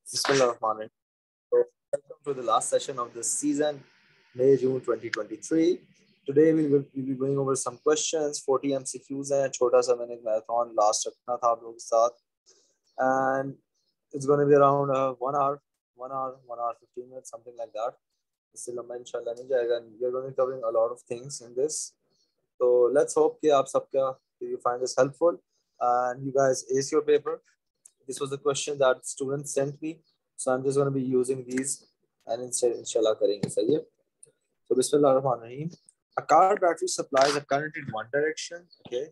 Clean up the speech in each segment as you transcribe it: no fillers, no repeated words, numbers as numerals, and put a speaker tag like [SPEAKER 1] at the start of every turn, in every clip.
[SPEAKER 1] Bismillahirrahmanirrahim. So, welcome to the last session of this season, May June 2023. Today we'll be going over some questions. 40 MCQs हैं. छोटा सा मैंने marathon last रखना था आप लोगों के साथ, and it's going to be around 1 hour, 1 hour 15 minutes, something like that. इससे लंबा इंशाल्लाह नहीं जाएगा. We're going to be covering a lot of things in this. So let's hope कि आप सबका you find this helpful and you guys ace your paper. This was the question that students sent me, so I'm just going to be using these and instead inshallah करेंगे. सही है. So Bismillahirrahmanirrahim. A car battery supplies a current in one direction. Okay.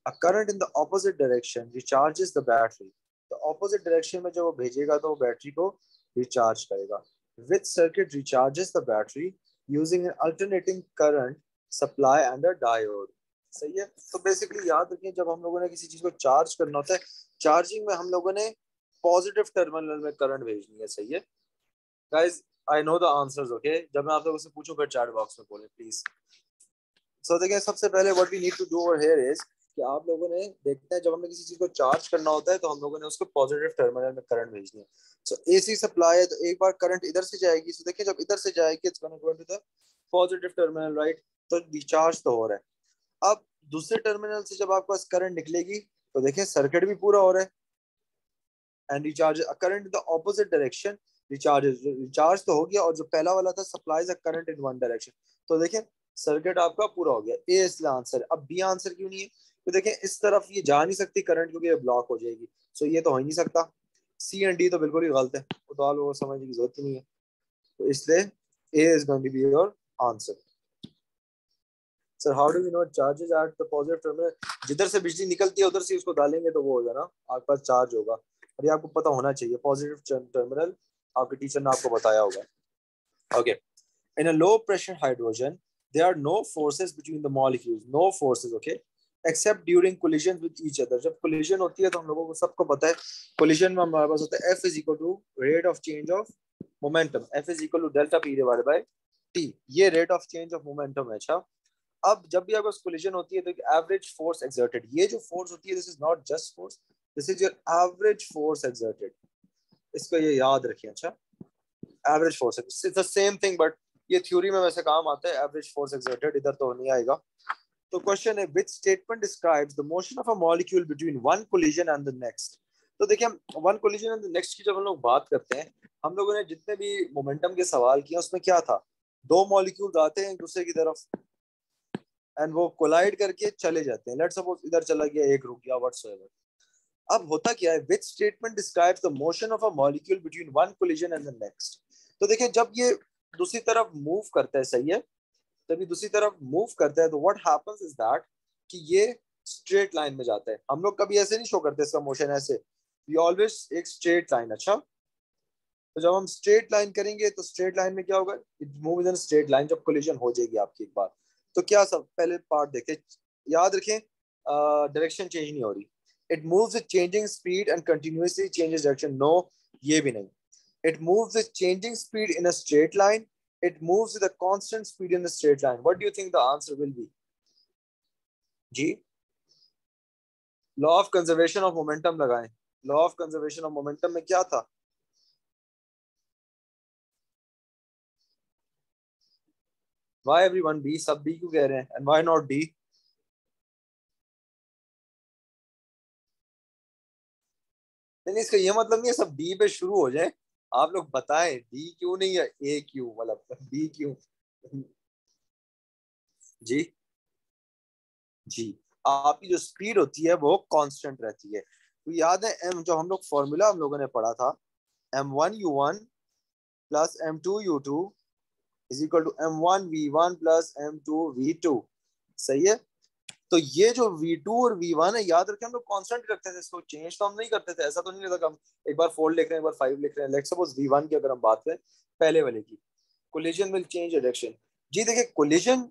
[SPEAKER 1] A current in the opposite direction recharges the battery. The opposite direction में जब वो भेजेगा तो वो battery को recharge करेगा. Which circuit recharges the battery using an alternating current supply and a diode. सही है. तो बेसिकली याद रखिए जब हम लोगों ने किसी चीज को चार्ज करना होता है, चार्जिंग में हम लोगों ने पॉजिटिव टर्मिनल में करंट भेजनी है. सही है guys. I know the answers. Okay, जब मैं आप लोगों से पूछूं फिर चैट बॉक्स में बोलें प्लीज. सो देखिए सबसे पहले what we need to do over here is कि आप लोगों ने देखते हैं जब हमें किसी चीज को चार्ज करना होता है तो हम लोगों ने उसको पॉजिटिव टर्मिनल में करंट भेजनी है. सो एसी सप्लाई है तो एक बार करंट इधर से जाएगी. सो देखिए जब इधर से जाएगी it's going to go to the positive terminal, right. तो डिस्चार्ज तो हो रहा है. अब दूसरे टर्मिनल से जब आपके पास करंट निकलेगी तो देखिए सर्किट भी पूरा हो रहा है and recharge a current in the opposite direction. Recharge तो हो गया और जो पहला वाला था supplies a current in one direction. तो देखिए सर्किट आपका पूरा हो गया. ए इसलिए आंसर है. अब बी आंसर क्यों नहीं है? तो देखें इस तरफ ये जा नहीं सकती करंट क्योंकि ये ब्लॉक हो जाएगी. सो ये तो हो ही नहीं सकता. सी एंड डी तो बिल्कुल ही गलत है, तो आप लोगों को समझने की जरूरत ही नहीं है. तो इसलिए A is going to be your answer. Sir how do we know charges at the positive terminal? जिधर से बिजली निकलती है उधर से उसको डालेंगे तो वो होगा ना आपके पास चार्ज होगा. और ये आपको पता होना चाहिए पॉजिटिव टर्मिनल. आपके टीचर ने आपको बताया होगा. Okay. In a low pressure hydrogen, there are no forces between the molecules. No forces, okay? Except during collisions with each other. जब collision होती है तो हम लोगों को सबको पता है collision में हमारे पास होता है F is equal to rate of change of momentum. F is equal to delta P divided by T. ये rate of change of momentum है. अच्छा, अब जब भी आपको collision होती है तो एवरेज फोर्स exerted, ये जो फोर्स होती है this is not just force, this is your average force exerted. इसको ये याद रखिए. अच्छा, average force it's the same thing but ये थ्योरी में वैसे काम आता है. एवरेज फोर्स एक्सर्टेड इधर तो नहीं आएगा. तो क्वेश्चन है which statement describes the motion of a molecule between one collision and the next. तो देखिए हम one collision and the next की जब हम लोग बात करते हैं, हम लोगों ने जितने भी मोमेंटम के सवाल किए उसमें क्या था, दो मॉलिक्यूल्स आते हैं एक दूसरे की तरफ एंड वो कोलाइड करके चले जाते हैं. लेट्स सपोज इधर चला गया, एक रुक गया, व्हाटसोएवर. अब होता क्या है, which statement describes the motion of a molecule between one collision and the next. तो देखिए जब ये दूसरी तरफ मूव करता है, सही है, जब ये दूसरी तरफ मूव करता है तो व्हाट हैपेंस इज दैट कि ये स्ट्रेट लाइन में जाता है. हम लोग कभी ऐसे नहीं शो करते इसका मोशन ऐसे, वी ऑलवेज एक स्ट्रेट लाइन. अच्छा, तो जब हम स्ट्रेट लाइन करेंगे तो स्ट्रेट लाइन में क्या होगा, it move in straight line. जब कोलिजन हो जाएगी आपकी एक बार, तो क्या सब पहले पार्ट देखें, याद रखें डायरेक्शन चेंज नहीं हो रही. It moves with changing speed and continuously changes direction. No, ये भी नहीं. It moves with changing speed in a straight line. It moves with a constant speed in a straight line. What do you think the answer will be? जी, law of conservation of momentum लगाएं. Law of conservation of momentum में क्या था? Why everyone B? सब B क्यों कह रहे हैं? And why not D? नहीं, इसका ये मतलब नहीं है सब D पे शुरू हो जाए. आप लोग बताएं D क्यों नहीं है, A क्यों, मतलब B क्यों? जी जी, आपकी जो स्पीड होती है वो कांस्टेंट रहती है. तो याद है एम, जो हम लोग फॉर्मूला हम लोगों ने पढ़ा था, m1u1 plus m2u2 is equal to m1v1 plus m2v2. सही है. तो ये जो v2 और v1 है, याद रखें हम लोग कांस्टेंट रखते थे इसको, चेंज तो हम नहीं करते थे. ऐसा तो नहीं रहता कि हम एक बार 4 लिख रहे हैं एक बार 5 लिख रहे हैं. लेट्स सपोज v1 की अगर हम बात करें पहले वाले की, कोलिजन विल चेंज डायरेक्शन. जी देखिए कोलिजन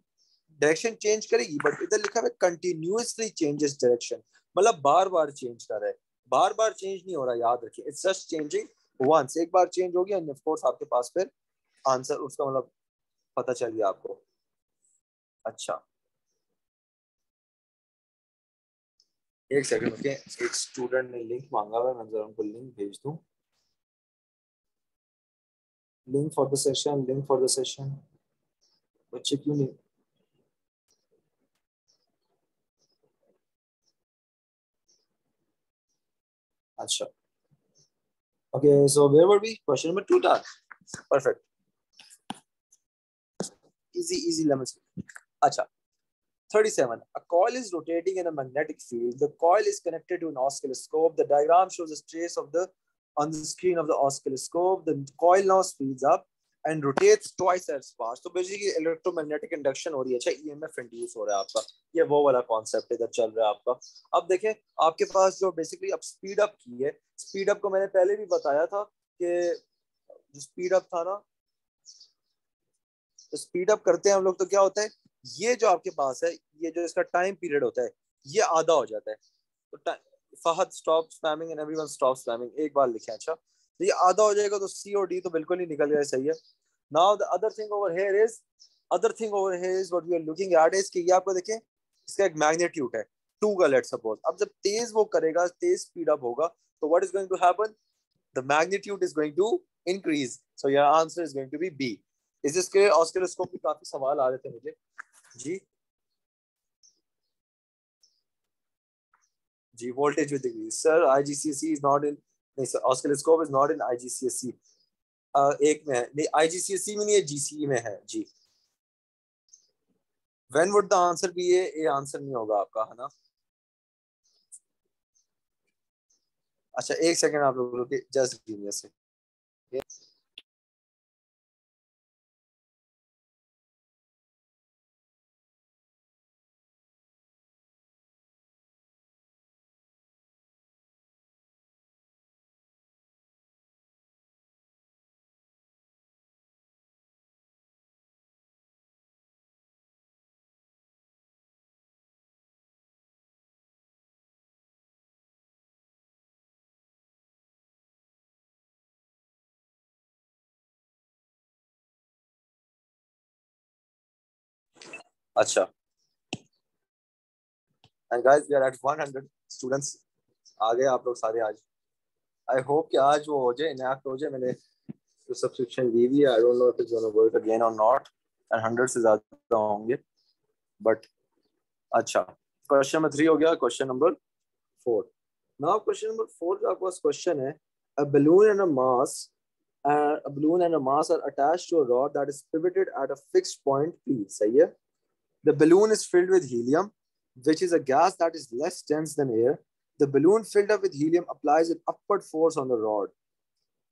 [SPEAKER 1] डायरेक्शन चेंज करेगी बट इधर लिखा है कंटिन्यूअसली चेंजेस डायरेक्शन, मतलब बार बार चेंज कर रहा है. बार बार चेंज नहीं हो रहा, याद रखिए. It's just changing once. एक बार चेंज हो गया एंड ऑफ कोर्स आपके पास फिर आंसर उसका मतलब पता चल गया आपको. अच्छा, एक सेकंड. ओके, एक स्टूडेंट ने लिंक मांगा हुआ है, मैं जरा उनको लिंक भेज दूं. Link for the session, link for the session. बच्चे क्यों नहीं? अच्छा, okay, so where were we? Question number 2 था। Perfect, easy lemon squeeze। अच्छा, 37. A coil is rotating in a magnetic field. The coil is connected to an oscilloscope. The diagram shows a trace of the on the screen of the oscilloscope. The coil now speeds up and rotates twice as fast. तो basically electromagnetic induction हो रही है। अच्छा, EMF induce हो रहा है आपका। ये वो वाला कॉन्सेप्ट इधर चल रहा है आपका। अब देखें, आपके पास जो बेसिकली अब स्पीड अप की है, स्पीड अप को मैंने पहले भी बताया था कि जो स्पीड अप था ना, तो स्पीड अप करते हैं हम लोग तो क्या होता है, ये जो आपके पास है, ये जो इसका टाइम पीरियड होता है, ये आधा हो जाता है। तो Fahad stop spamming and everyone stop spamming, एक बार लिखे। अच्छा, तो ये आधा हो जाएगा तो सी और डी तो बिल्कुल ही निकल गया, सही है। Now the other thing over here is what we are looking at is कि ये आपको देखें, इसका एक मैग्नीट्यूड है 2 का, लेट्स सपोज। अब जब तेज वो करेगा, तेज स्पीड अप होगा, तो what is going to happen, the magnitude is going to increase. So your answer is going to be b. इस इसके ऑस्किलोस्कोप पे काफी सवाल आ रहे थे मुझे जी। जी, voltage with degree sir, IGCSE is not in, नहीं sir, oscilloscope is not in IGCSE. एक में है नहीं, आईजीसीएसई में नहीं है, जीसीई में है जी। When would the answer be, A answer नहीं होगा आपका, है ना। अच्छा, एक सेकंड आप लोग रुके, just give me a second. अच्छा, and guys we are at 100 students. आ गए आप लोग सारे आज। आई होप कि आज वो हो जाए, इनएक्ट हो जाए। मैंने जो सब्सक्रिप्शन ली हुई है, आई don't know if it's gonna work again और नॉट, एंड 100 से ज्यादा होंगे, बट अच्छा। क्वेश्चन नंबर 3 हो गया। Question number 4। Now question number 4 जो आपके पास क्वेश्चन है, a balloon and a mass a balloon and a mass are attached to a rod that is pivoted at a fixed point P, सही है। The balloon is filled with helium, which is a gas that is less dense than air. The balloon filled up with helium applies an upward force on the rod.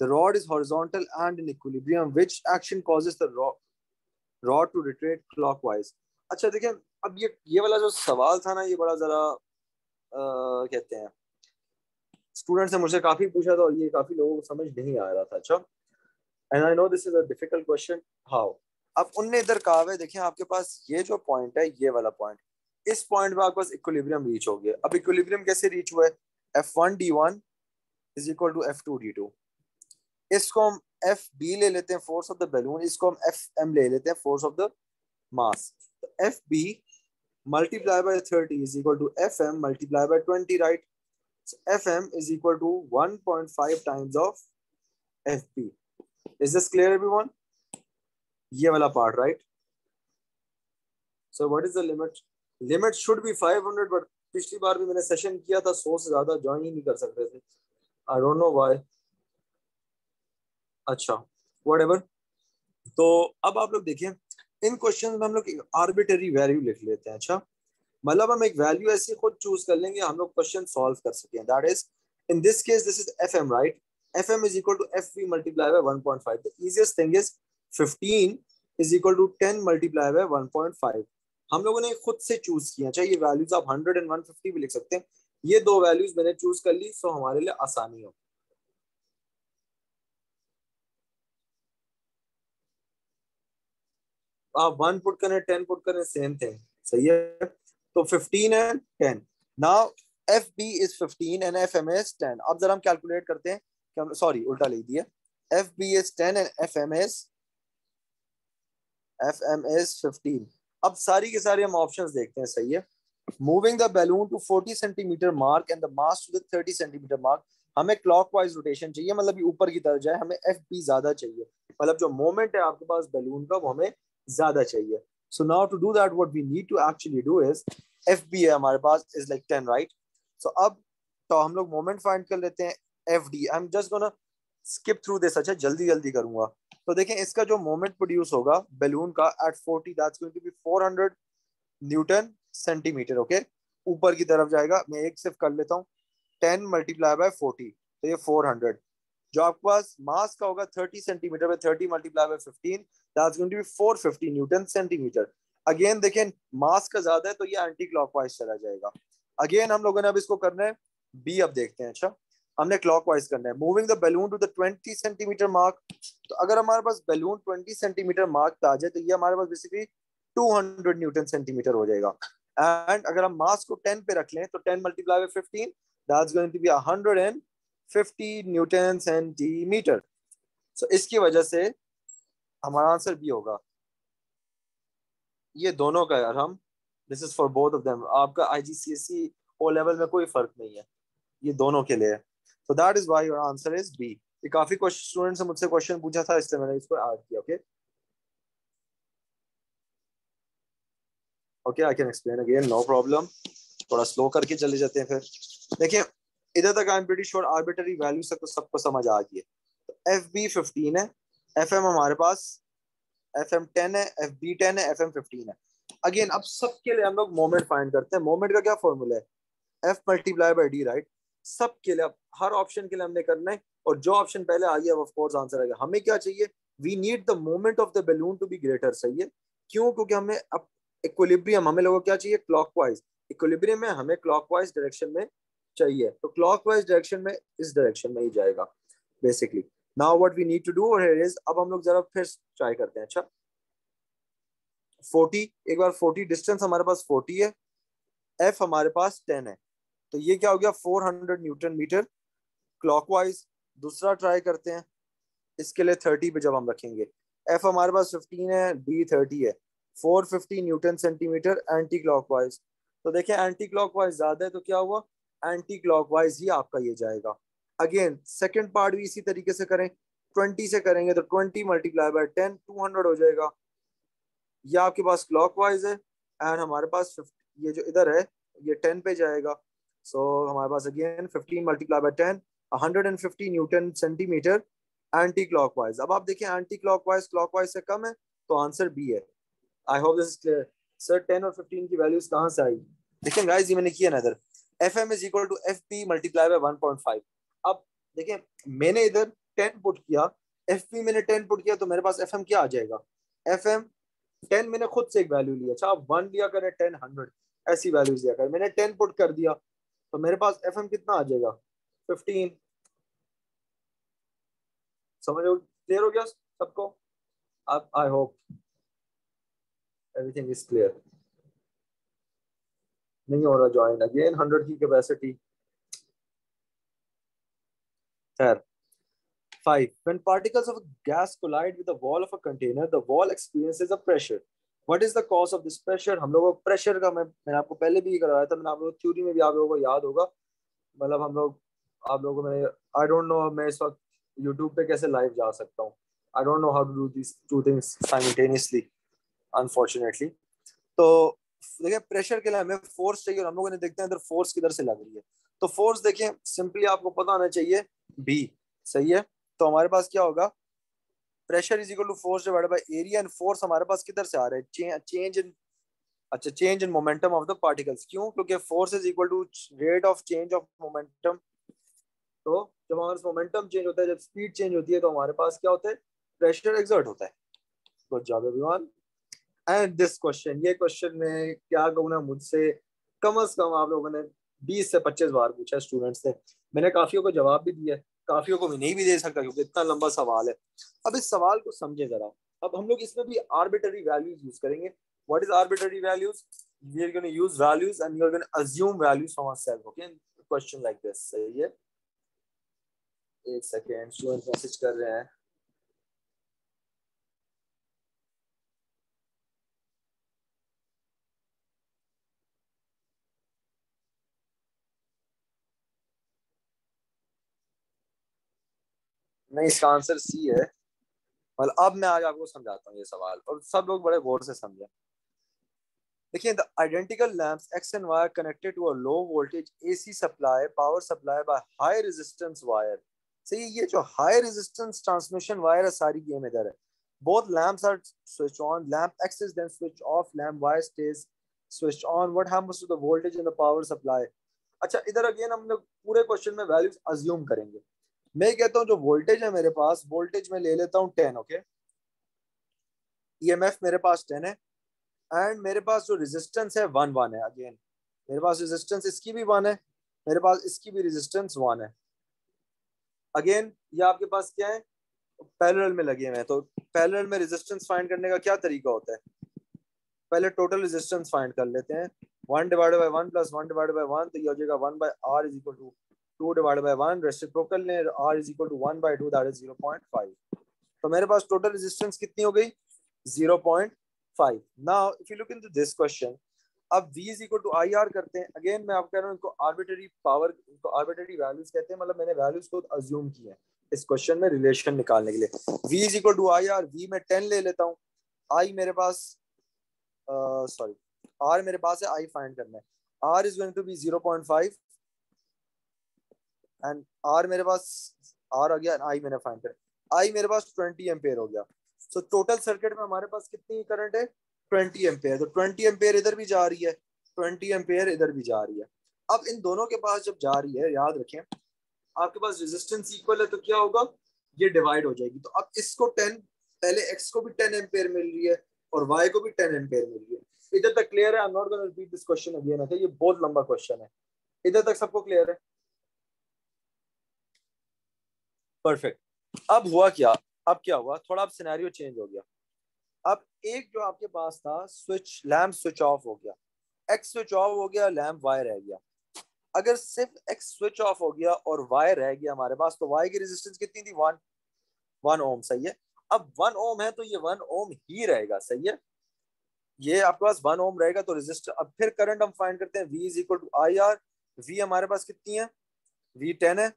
[SPEAKER 1] The rod is horizontal and in equilibrium. Which action causes the rod to rotate clockwise? अच्छा देखिए, अब ये वाला जो सवाल था ना, ये बड़ा जरा कहते हैं, स्टूडेंट्स ने मुझसे काफी पूछा था और ये काफी लोगों को समझ नहीं आ रहा था। अच्छा, and I know this is a difficult question, how. अब उनने इधर कहा हुआ है, देखिए आपके पास ये जो पॉइंट है, ये वाला पॉइंट, इस पॉइंट में आपके पास इक्विलिब्रियम रीच हो गया। अब इक्विलिब्रियम कैसे रीच हुआ है, F1 D1 is equal to F2 D2। इसको हम एफ बी ले लेते हैं, फोर्स ऑफ द बैलून। इसको हम एफ एम ले लेते हैं, force of the mass. F B multiply by 30 is equal to F M multiply by 20, right. F M is equal to 1.5 times of F B. Is this clear everyone, ये वाला part, right. So what is the limit, limit should be 500, but पिछली बार भी मैंने session किया था, 100 से ज्यादा ज्वाइन ही नहीं कर सकते थे, आई डोंट नो व्हाई। अच्छा, व्हाटएवर। तो अब आप लोग देखें, इन क्वेश्चन में हम लोग आर्बिटरी वैल्यू लिख लेते हैं। अच्छा, मतलब हम एक वैल्यू ऐसी खुद चूज कर लेंगे, हम लोग क्वेश्चन सॉल्व कर सकें। That is, in this case this is F M, right. F M is equal to F V multiply by 1.5। The easiest thing is 15 is equal to 10 multiply by 1.5। हम लोगों ने खुद से चूज किया। अच्छा, ये वैल्यूज आप 100 एंड 150 भी लिख सकते हैं। ये दो वैल्यूज मैंने चूज कर ली, सो हमारे लिए आसानी हो। आप 1 पुट करें, 10 पुट करें, सेम थिंग, सही है। तो 15 है 10। Now F B is 15 and F M is 10। अब जरा हम कैलकुलेट करते हैं कि हम, सॉरी उल्टा लिख दिया। F B is 10 and F M is 15। अब सारी के सारी हम ऑप्शंस देखते हैं, सही है। Moving the balloon to 40 centimetre mark and the mass to the 30 centimetre mark. हमें क्लॉकवाइज रोटेशन चाहिए, मतलब ये ऊपर की तरफ जाए, हमें एफ बी ज्यादा चाहिए। मतलब जो मोमेंट है आपके पास बैलून का वो हमें ज्यादा चाहिए. So now to do that what we need to actually do is, F B है हमारे पास इज लाइक 10, राइट. सो अब तो हम लोग मोमेंट फाइंड कर लेते हैं. F D, I am just gonna skip through this. अच्छा, जल्दी जल्दी करूंगा. तो देखें इसका जो मोमेंट प्रोड्यूस होगा बैलून का at 40, that's going to be 400 newton centimetre. Okay, ऊपर की तरफ जाएगा. मैं एक सिर्फ कर लेता हूँ. 10 मल्टीप्लाई बाय 40, तो ये 400. जो आपके पास मास का होगा 30 सेंटीमीटर में 30 multiply by 15, that's going to be 450 newton centimetre. Again देखें मास का ज्यादा है तो ये एंटी क्लॉकवाइज चला जाएगा. अगेन हम लोगों ने अब इसको करना है बी. अब देखते हैं. अच्छा, हमने क्लॉकवाइज करना है. Moving the balloon to the 20 centimetre mark. तो अगर हमारे पास बैलून 20 सेंटीमीटर मार्क पे आ जाए तो ये हमारे पास बेसिकली 200 न्यूटन सेंटीमीटर हो जाएगा. एंड अगर हम मास को 10 पे रख लें तो 10 multiply by 15, that's going to be 150 newton centimetre. So इसकी वजह से हमारा आंसर बी होगा. ये दोनों का यार हम, this is for both of them. आपका आईजीसीएसई ओ लेवल में कोई फर्क नहीं है, ये दोनों के लिए. So that is why your answer is B. ये काफी स्टूडेंट्स ने मुझसे क्वेश्चन पूछा था इसलिए मैंने इसको ऐड किया. Okay okay, I can explain again, no problem. थोड़ा स्लो करके चले जाते हैं फिर. देखिए इधर तक I am pretty sure arbitrary value सबको समझ आ गई है. तो एफ बी 15 है, एफ एम हमारे पास एफ एम 10 है, एफ बी 10 है, एफ एम 15 है. अगेन अब सबके लिए हम लोग मोमेंट फाइंड करते हैं. मोमेंट का क्या फॉर्मूला है? F multiply by D, right. सबके लिए, अब हर ऑप्शन के लिए हमने करना है. और जो ऑप्शन पहले आ गया ऑफ कोर्स आंसर आ गया. हमें क्या चाहिए? We need the moment of the balloon to be greater. सही है. क्यों? क्योंकि हमें अब इक्विलिब्रियम, हमें लोगों को क्या चाहिए? क्लॉकवाइज. इक्विलिब्रियम में हमें क्लॉकवाइज डायरेक्शन में चाहिए, तो क्लॉकवाइज डायरेक्शन में इस डायरेक्शन में ही जाएगा basically. Now what we need to do here is, अब हम लोग जरा फिर ट्राई करते हैं. अच्छा 40, एक बार 40 डिस्टेंस हमारे पास 40 है, एफ हमारे पास 10 है, तो ये क्या हो गया? 400 न्यूटन मीटर क्लॉकवाइज. दूसरा ट्राई करते हैं. इसके लिए 30 पे जब हम रखेंगे, एफ हमारे पास 15 है, बी 30 है, 450 न्यूटन सेंटीमीटर एंटी क्लॉकवाइज. तो देखें एंटी क्लॉकवाइज ज्यादा है तो क्या हुआ? एंटी क्लॉकवाइज ही आपका ये जाएगा. अगेन सेकंड पार्ट भी इसी तरीके से करें. 20 से करेंगे तो 20 मल्टीप्लाई बाय 10, 200 हो जाएगा. ये आपके पास क्लॉकवाइज है. एंड हमारे पास 50, ये जो इधर है ये 10 पे जाएगा. सो हमारे पास again 15 multiply by 10, 150 newton centimetre anticlockwise. अब आप देखिए एंटी क्लॉकवाइज क्लॉकवाइज से कम है तो आंसर बी है. I hope this is clear. Sir 10 और 15 की वैल्यूज कहाँ से आई? देखिए गाइस ये मैंने किया ना इधर, F M is equal to F P multiply by 1.5. अब देखिए मैंने इधर 10 पुट किया, एफ पी मैंने 10 पुट किया, तो मेरे पास एफ एम क्या आ जाएगा? एफ एम 10 मैंने खुद से एक वैल्यू लिया. अच्छा आप 1 लिया करें, 10, 100 ऐसी वैल्यूज लिया करें. मैंने 10 पुट कर दिया तो मेरे पास एफ एम कितना आ जाएगा? 15. समझ हो? क्लियर हो गया सबको? अब I hope everything is clear. नहीं हो रहा ज्वाइन. अगेन 100 की कैपेसिटी. खैर 5. When particles of gas collide with the wall of a container, the wall experiences a pressure. What is the cause of this pressure? हम लोगों को pressure का मैंने आपको पहले भी करवाया था. मैंने आप लोगों थ्योरी में भी आप लोगों को याद होगा. मतलब हम लोग, आप लोगों को मैंने, आई डोंट नो मैं इस वक्त यूट्यूब पे कैसे लाइव जा सकता हूँ. I don't know how to do this two things simultaneously unfortunately. तो देखिए प्रेशर के लिए हमें फोर्स चाहिए और हम लोगों ने देखते हैं इधर फोर्स किधर से लग रही है. तो फोर्स देखिए सिंपली आपको पता होना चाहिए बी. सही है. तो हमारे पास क्या होगा? Pressure is equal to force divided by area. And force हमारे पास किधर से आ रहा है? चेंज इन, अच्छा change in momentum of the particles. क्यों? क्योंकि force is equal to rate of change of momentum. तो जब हमारा मोमेंटम चेंज होता है, जब स्पीड चेंज होती है, तो हमारे पास क्या होता है? प्रेशर एक्सर्ट होता है. Good job everyone. And this question, ये क्वेश्चन में क्या कहूँ ना, मुझसे कम से कम आप लोगों ने 20 से 25 बार पूछा स्टूडेंट्स ने. मैंने काफियों को जवाब भी दिया, काफियों को भी नहीं भी दे सकता क्योंकि इतना लंबा सवाल है. अब इस सवाल को समझे जरा. अब हम लोग इसमें भी आर्बिटरी वैल्यूज यूज करेंगे. What is arbitrary values? We are going to use values and you are going to assume values from ourself. Okay, question like this. सही है. एक सेकेंड, स्टूडेंट मैसेज कर रहे हैं. नहीं, इसका आंसर सी है. मतलब अब मैं आज आपको समझाता हूँ ये सवाल, और सब लोग बड़े गौर से समझे। देखिए, the identical lamps X and Y connected to a low voltage AC supply power supply by high resistance wire. सही, ये जो हाई रेजिस्टेंस ट्रांसमिशन वायर है, सारी गेम इधर है। Both lamps are switch on, lamp X is then switch off, lamp Y stage switch on. What happens to the voltage in the power supply? अच्छा, इधर again हम लोग पूरे question में वैल्यूज अज्यूम करेंगे। मैं कहता हूँ जो वोल्टेज है मेरे पास, वोल्टेज में ले लेता हूँ 10, ओके। ईएमएफ मेरे पास 10 है, एंड मेरे पास जो रेजिस्टेंस है 1 1 है। अगेन मेरे पास रेजिस्टेंस इसकी भी 1 है, मेरे पास इसकी भी रेजिस्टेंस 1 है। अगेन ये आपके पास क्या है, पैरेलल में लगे हुए हैं। तो पैरेलल में रेजिस्टेंस फाइंड करने का क्या तरीका होता है? पहले टोटल रेजिस्टेंस फाइंड कर लेते हैं। 1/1 प्लस 1/1, तो ये हो जाएगा 1/R is equal to 2/1। Reciprocal ने R is equal to 1/2, that is 0.5। तो मेरे पास टोटल रेजिस्टेंस कितनी हो गई? 0.5। Now if you look into this question, अब V is equal to I R करते हैं। अगेन मैं आपको कह रहा हूँ, इनको आर्बिट्ररी पावर, इनको आर्बिट्ररी वैल्यूज कहते हैं, मतलब मैंने वैल्यूज को अज्यूम किए हैं इस क्वेश्चन में रिलेशन निकालने के लिए। V is equal to I R, V में 10 ले लेता हूँ, I मेरे पास सॉरी R मेरे पास है, I फाइंड करना है। R is going to be 0.5 and R मेरे पास, R आ गया, I मैंने फाइंड कर, I मेरे पास 20 एम्पेयर हो गया। तो टोटल सर्किट में हमारे पास कितनी करंट है? 20 एम्पेयर। तो 20 एम्पेयर इधर भी जा रही है, 20 एम्पेयर इधर भी जा रही है। अब इन दोनों के पास जब जा रही है, याद रखें आपके पास रेजिस्टेंस इक्वल है, तो क्या होगा, ये डिवाइड हो जाएगी। तो अब इसको 10, पहले एक्स को भी 10 एम्पेयर मिल रही है और वाई को भी 10 एम्पेयर मिल रही है। इधर तक क्लियर है? I am not gonna repeat this question again, okay. ये बहुत लंबा क्वेश्चन है। इधर तक सबको क्लियर है? परफेक्ट। अब हुआ क्या, अब क्या हुआ, थोड़ा अब सिनेरियो चेंज हो गया। अब एक जो आपके पास था स्विच, लैम्प स्विच ऑफ हो गया, एक्स स्विच ऑफ हो गया, लैम्प वाई रह गया। अगर सिर्फ एक्स स्विच ऑफ हो गया और वाई रह गया हमारे पास, तो वाई की रेजिस्टेंस कितनी थी? 1 ओम, सही है। अब 1 ओम है तो ये 1 ओम ही रहेगा, सही है। ये आपके पास 1 ओम रहेगा तो रेजिस्टर। अब फिर करंट हम फाइंड करते हैं, V is equal to I R. V हमारे पास कितनी है? V 10 है।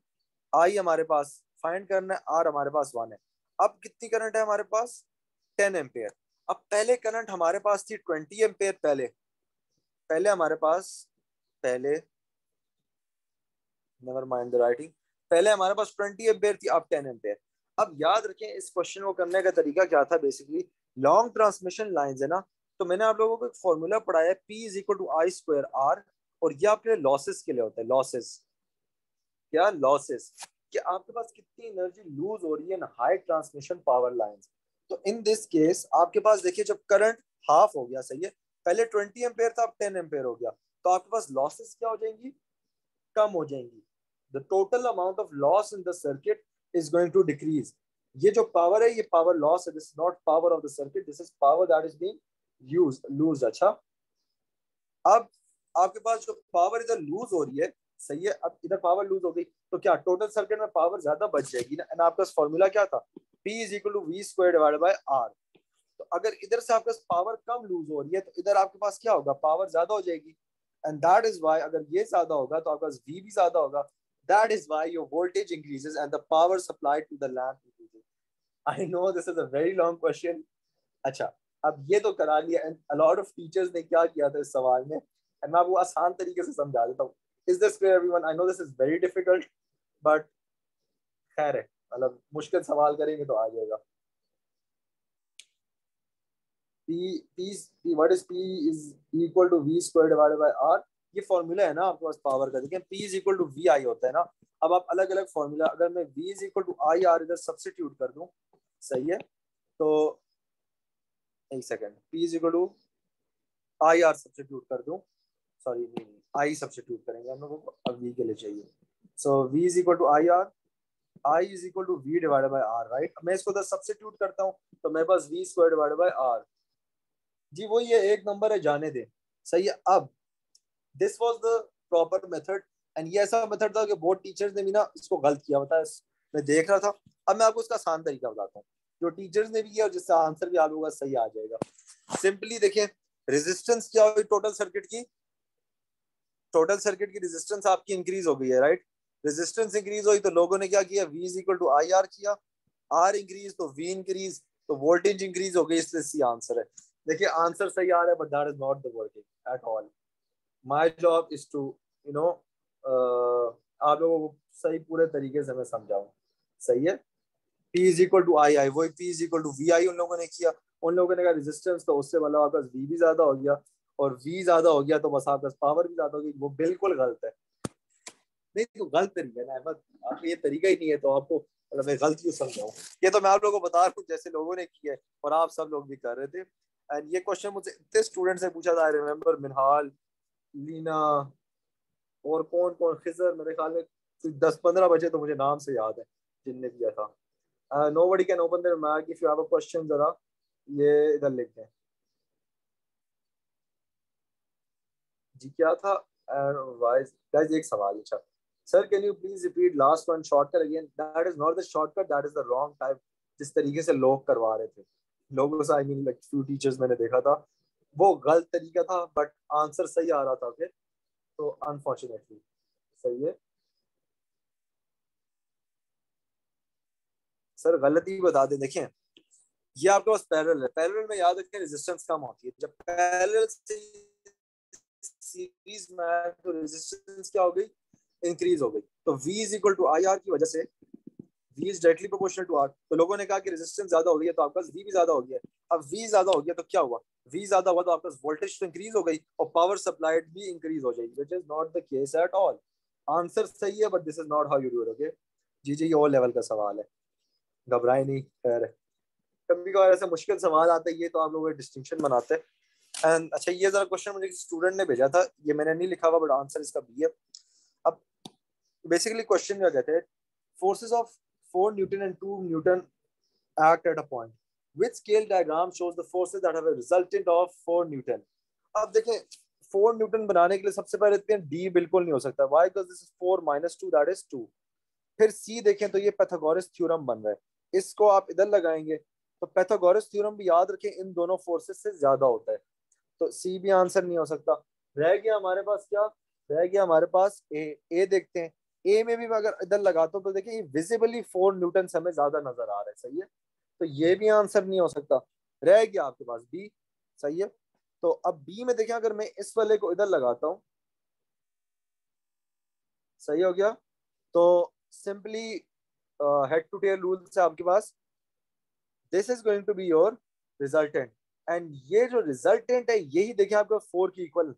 [SPEAKER 1] आई हमारे पास फाइंड करना है, आर हमारे पास 1 है। अब कितनी करंट है हमारे पास? 10 एम्पेयर। अब पहले करंट हमारे पास थी 20 एम्पेयर। पहले पहले हमारे पास, पहले, नेवर माइंड द राइटिंग, पहले हमारे पास 20 एम्पेयर थी, अब 10 एम्पेयर। अब याद रखें इस क्वेश्चन को करने का तरीका क्या था। बेसिकली लॉन्ग ट्रांसमिशन लाइंस है ना, तो मैंने आप लोगों को एक फॉर्मूला पढ़ाया है, P is equal to I square R. और ये आपके लॉसेस के लिए होता है। लॉसेस क्या? लॉसेस कि आपके पास कितनी एनर्जी लूज हो रही है ना हाई ट्रांसमिशन पावर लाइंस। तो इन दिस केस आपके पास देखिए, जब करंट हाफ हो गया, सही है, पहले 20 एम्पेयर था, अब 10 एम्पेयर हो गया, तो आपके पास लॉसेस क्या हो जाएंगी? कम हो जाएंगी। The total amount of loss in the circuit is going to decrease. ये जो पावर है, ये पावर लॉस है, this is not power of the circuit, this is power that is being used, lose. अच्छा, अब आपके पास जो पावर इधर लूज हो रही है, सही है, अब इधर पावर लूज हो गई, तो क्या टोटल सर्किट में पावर ज्यादा बच जाएगी ना। एंड आपका फॉर्मूला क्या था? P is equal to V square divided by R. तो अगर इधर से आपके पास पावर कम लूज हो रही है, तो इधर आपके पास क्या होगा? पावर ज्यादा हो जाएगी। एंड दैट इज वाई, अगर ये ज्यादा होगा तो आपके पास V भी ज्यादा होगा। That is why your voltage increases and the power supplied to the lamp increases. I know this is a very long question. अच्छा, अब ये तो करा लिया, and a lot of teachers ने क्या किया था इस सवाल में, एंड मैं आपको आसान तरीके से समझा देता हूँ। Is this clear everyone? I know this is very difficult, but खैर है, मतलब मुश्किल सवाल करेंगे तो आ जाएगा। What is P is equal to V square divided by R। ये फॉर्मूला है ना आपके पास पावर का, देखिए P is equal to V I होता है ना। अब आप अलग अलग फॉर्मूला, अगर मैं V is equal to I R इधर सब्सटीट्यूट कर दूं, सही है, तो एक second, P is equal to I R substitute कर दूं, सॉरी नहीं, आई सब्सटीट्यूट करेंगे हम लोगों को, अब V के लिए चाहिए। So V is equal to I R, I is equal to V divided by R, right. मैं इसको इधर सब्सटीट्यूट करता हूँ, तो मेरे पास V square divided by R. जी वही है, एक नंबर है, जाने दे, सही है। अब this was the proper method, and ये ऐसा मेथड था कि बोर्ड टीचर्स ने भी ना इसको गलत किया होता है, मैं देख रहा था। अब मैं आपको इसका आसान तरीका बताता हूँ, जो टीचर्स ने भी किया और जिससे आंसर भी आप लोगों का सही आ जाएगा। सिंपली देखिए, रेजिस्टेंस क्या हुई टोटल सर्किट की? टोटल सर्किट की रेजिस्टेंस आपकी इंक्रीज हो गई है, राइट। रेजिस्टेंस इंक्रीज हुई तो लोगों ने क्या किया? V is equal to I R किया। आर इंक्रीज तो वी इंक्रीज, तो वोल्टेज इंक्रीज हो गई, इसलिए सी आंसर है। देखिए आंसर सही आ रहा है, but that is not the working at all. My job is to you know आप लोगों को सही पूरे तरीके से मैं समझाऊं। सही है। P is equal to I I, वही P is equal to V I उन लोगों ने किया। उन लोगों ने कहा रेजिस्टेंस, तो उससे मतलब आपका वी भी ज्यादा हो गया, और वी ज्यादा हो गया तो बस आपका पावर भी ज्यादा हो गई। वो बिल्कुल गलत है। नहीं तो गलत तरीका है ना अहमद, आपको ये तरीका ही नहीं है, तो आपको मतलब मैं गलत क्यों समझाऊं। ये तो मैं आप लोगों को बता रहा हूँ जैसे लोगों ने किया है, और आप सब लोग भी कर रहे थे। एंड ये क्वेश्चन मुझसे इतने स्टूडेंट से पूछा था, आई रिमेम्बर मिनहाल, लीना, और कौन कौन, खिजर, मेरे ख्याल में 10-15 बचे तो मुझे नाम से याद है जिनने किया था। Nobody can open their Mac, if you have a question जरा ये इधर लिख दें। जी क्या था? गाइस एक सवाल, अच्छा sir can you please repeat last one shortcut again? That is not the shortcut, that is the wrong type. जिस तरीके से लोग करवा रहे थे, लोगों से, I mean like few teachers मैंने देखा था, वो गलत तरीका था, बट आंसर सही आ रहा था। ओके, तो अनफॉर्चुनेटली सही है। सर गलती बता दें, देखें ये आपके पास पैरेलल है, पैरेलल में याद रखें रेजिस्टेंस कम होती है। जब पैरेलल से सीरीज में आया तो रेजिस्टेंस क्या हो गई? इंक्रीज हो गई। तो V is equal to I R की वजह से V is directly proportional to R। तो लोगों ने कहा कि रेजिस्टेंस ज्यादा हो गई है तो आपका V भी ज्यादा हो गया। अब V ज्यादा हो गया तो क्या हुआ? V ज्यादा हुआ तो आपका वोल्टेज तो इंक्रीज हो गई और पावर सप्लाइड भी इंक्रीज हो जाएगी, which is not the case at all. Answer सही है, but this is not how you do it. Okay जी जी, ये ओ लेवल का सवाल है, घबराए नहीं। खैर कभी कभार ऐसे मुश्किल सवाल आते हैं, ये तो आप लोग डिस्टिंक्शन बनाते हैं। एंड अच्छा ये जरा क्वेश्चन मुझे किसी स्टूडेंट ने भेजा था, ये मैंने नहीं लिखा हुआ, बट आंसर इसका बी है। अब बेसिकली क्वेश्चन क्या कहते हैं, forces of 4 Newton and 2 Newton act at a point. Which scale diagram shows the forces that have a resultant of 4 Newton? अब देखें 4 न्यूटन बनाने के लिए सबसे पहले देखते हैं डी बिल्कुल नहीं हो सकता, why? Because this is 4 minus 2 that is 2। फिर सी देखें तो ये पैथागोरस थ्योरम बन रहा है, इसको आप इधर लगाएंगे तो पैथागोरस थ्योरम भी याद रखें इन दोनों फोर्सेस से ज्यादा होता है, तो सी भी आंसर नहीं हो सकता। रह गया हमारे पास क्या? रह गया हमारे पास ए। ए देखते हैं, ए में भी मैं अगर इधर लगाता हूँ तो देखिए विजिबली 4 न्यूटन हमें ज्यादा नजर आ रहा है। सही है, तो ये भी आंसर नहीं हो सकता। रह गया आपके पास बी। सही है, तो अब बी में देखें अगर मैं इस वाले को इधर लगाता हूँ, सही हो गया, तो simply head to tail rule से आपके पास this is going to be your resultant, and ये जो रिजल्टेंट है यही देखिए आपका 4 की इक्वल।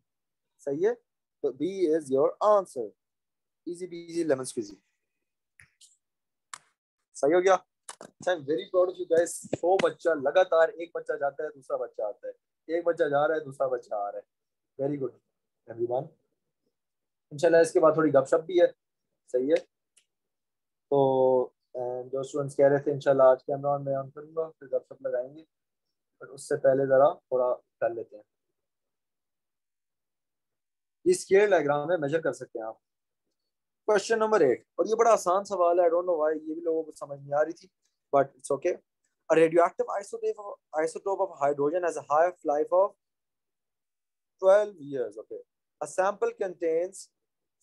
[SPEAKER 1] सही है, तो B is your answer. Easy peasy lemon squeezy. सही हो गया। I am very proud of you guys. 100 बच्चा लगातार, एक बच्चा जाता है दूसरा बच्चा आता है, एक बच्चा जा रहा है दूसरा बच्चा आ रहा है। Very good everyone. इंशाल्लाह इसके बाद थोड़ी गपशप भी है। सही है, तो जो स्टूडेंट्स कह रहे थे इंशाल्लाह आज कैमरा ऑन मैं ऑन करूंगा, फिर गपशप लगाएंगे, बट उससे पहले जरा थोड़ा कर लेते हैं। ये स्केल डायग्राम है, मेजर कर सकते हैं आप। क्वेश्चन नंबर 8, और ये बड़ा आसान सवाल है, आई डोंट नो व्हाई ये भी लोगों को समझ नहीं आ रही थी, but it's okay. A radioactive isotope of hydrogen has a half-life of 12 years. Okay, a sample contains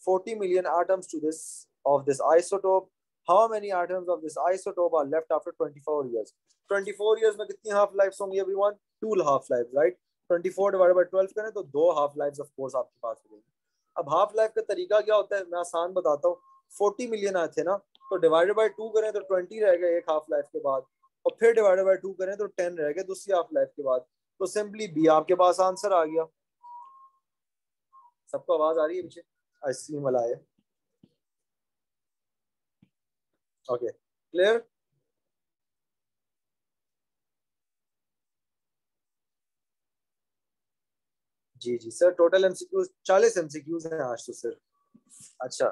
[SPEAKER 1] 40 million atoms to this of this isotope. How many atoms of this isotope are left after 24 years? 24 years में कितनी half lives होंगी everyone? 2 half lives, right? 24 divided by 12 करें तो 2 half lives of course आपके पास हो गई। अब half life का तरीका क्या होता है, मैं आसान बताता हूँ। 40 मिलियन आए थे ना, तो डिवाइडेड बाय 2 करें तो 20 रह गए एक हाफ लाइफ के बाद, और फिर डिवाइडेड बाय 2 करें तो 10 रह गए दूसरी हाफ लाइफ के बाद। तो सिंपली बी आपके पास आंसर आ गया। सबको आवाज आ रही है पीछे? आइसक्रीम वाला है। Okay clear. जी जी सर, टोटल एमसीक्यूज 40 एमसीक्यूज हैं आज तो सर। अच्छा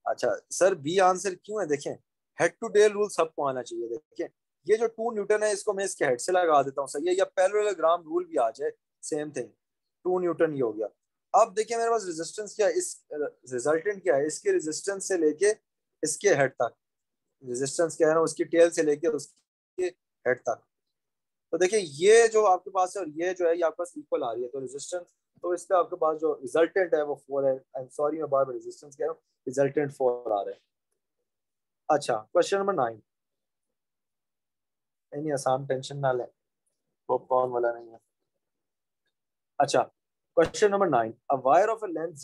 [SPEAKER 1] अच्छा सर, बी आंसर क्यों है देखें, हेड टू टेल रूल सबको आना चाहिए। देखें ये जो 2 न्यूटन है इसको मैं इसके हेड से लगा देता हूँ, सही है, या पैरेललोग्राम रूल भी आ जाए, सेम थिंग। 2 न्यूटन ही हो गया। अब देखिए मेरे पास रेजिस्टेंस क्या है, इस रिजल्टेंट क्या है, इसके रेजिस्टेंस से लेके इसके हेड तक। रेजिस्टेंस क्या है ना, उसकी टेल से लेके उसके हेड तक। तो देखिए ये जो आपके पास है और ये जो है ये आपके पास इक्वल आ रही है, तो रेजिस्टेंस, तो इसका आपके पास जो रिजल्टेंट है वो 4 है। आई एम सॉरी मैं बार बार रेजिस्टेंस कह रहा हूँ, रिजल्टेंट 4 आ रहा है। अच्छा, क्वेश्चन नंबर 9। नहीं आसान, टेंशन ना लें, पॉपकॉर्न वाला नहीं है। अच्छा, question number 9। A wire of a length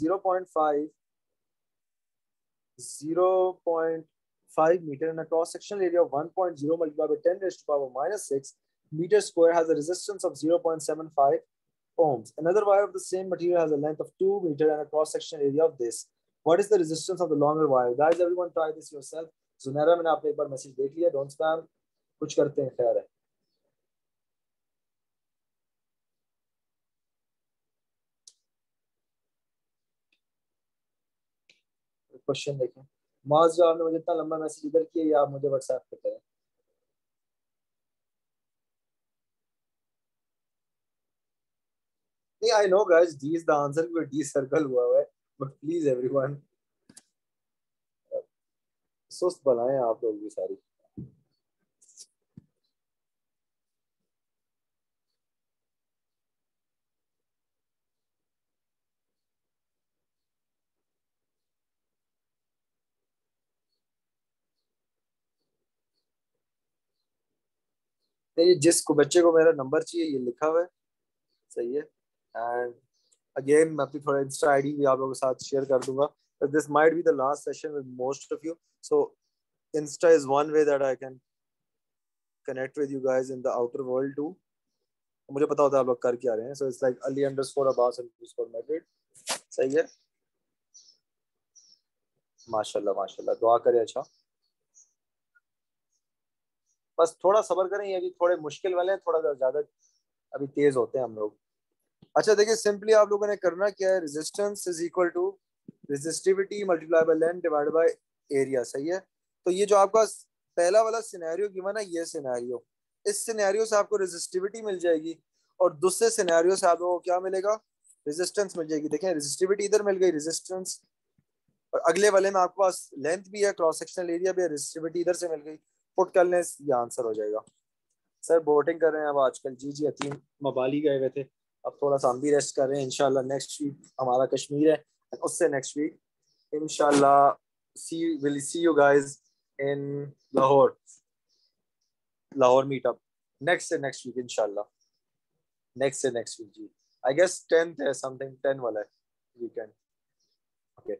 [SPEAKER 1] 0.5 meter and a cross sectional area of 1.0 multiplied by 10 raised to power minus 6 meter square has a resistance of 0.75 ohms. Another wire of the same material has a length of 2 meter and a cross sectional area of this. What is the resistance of the longer wire? Guys, everyone try this yourself. Zunaira, मैंने आपने एक बार message देख लिया, don't spam, कुछ करते हैं, खैर है। क्वेश्चन देखें। माज, जो आपने मुझे इतना लंबा मैसेज इधर किया, या आप मुझे व्हाट्सएप पे करें। नहीं, I know guys, D is the answer, क्योंकि डी सर्कल हुआ है, बट प्लीज एवरीवन, सुस्त बनाए आप लोग भी सारी। नहीं, जिसको बच्चे को मेरा नंबर चाहिए, ये लिखा हुआ है, सही है। एंड अगेन मैं अपनी थोड़ा इंस्टा आईडी भी आप लोगों के साथ शेयर कर दूंगा, this might be the last session with most of you, so insta is one way that I can connect with you guys in the outer world too. मुझे पता होता है आप लोग कर क्या रहे हैं, सो इट्स लाइक ali_abbas_madrid, सही है। माशाल्लाह माशाल्लाह, दुआ करें। अच्छा, बस थोड़ा सब्र करें, ये अभी थोड़े मुश्किल वाले हैं, थोड़ा ज्यादा अभी तेज होते हैं हम लोग। अच्छा देखिए, सिंपली आप लोगों ने करना क्या है, resistance is equal to resistivity multiply by length divide by area, सही है। तो ये जो आपका पहला वाला सिनेरियो गिवन है, ये सिनेरियो, इस सिनेरियो से आपको रेजिस्टिविटी मिल जाएगी, और दूसरे सिनेरियो से आप लोगों को क्या मिलेगा, रेजिस्टेंस मिल जाएगी। देखें, रेजिस्टिविटी इधर मिल गई, रेजिस्टेंस, और अगले वाले में आपके पास लेंथ भी है, क्रॉस सेक्शनल एरिया भी है, रेजिस्टिविटी इधर से मिल गई, पुट कर लें, ये आंसर हो जाएगा। सर बोटिंग कर रहे हैं अब आजकल, जी जी, अतीम मबाली गए हुए थे, अब थोड़ा सा हम भी रेस्ट कर रहे हैं। इंशाल्लाह नेक्स्ट वीक हमारा कश्मीर है, उससे नेक्स्ट वीक इंशाल्लाह see will see you guys in Lahore, Lahore meetup next से नेक्स्ट वीक इंशाल्लाह, नेक्स्ट से नेक्स्ट वीक जी। आई गेस 10th है, समथिंग 10 वाला है वीकेंड। ओके,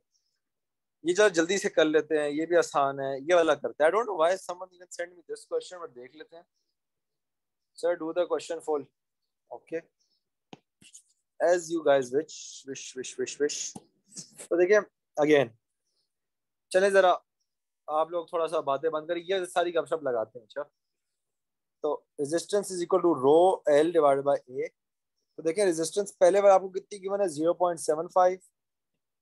[SPEAKER 1] ये जरा जल्दी से कर लेते हैं, ये भी आसान है, ये वाला करते हैं। I don't know why someone even send me this question, but देख लेते हैं। Sir do the question full, okay, as you guys wish. तो देखिए अगेन, चले जरा आप लोग थोड़ा सा बातें बंद करिए, ये सारी गपशप लगाते हैं। अच्छा, तो resistance is equal to rho L divided by A. तो देखिए, रेजिस्टेंस पहले बार आपको कितनी गिवन है, 0.75।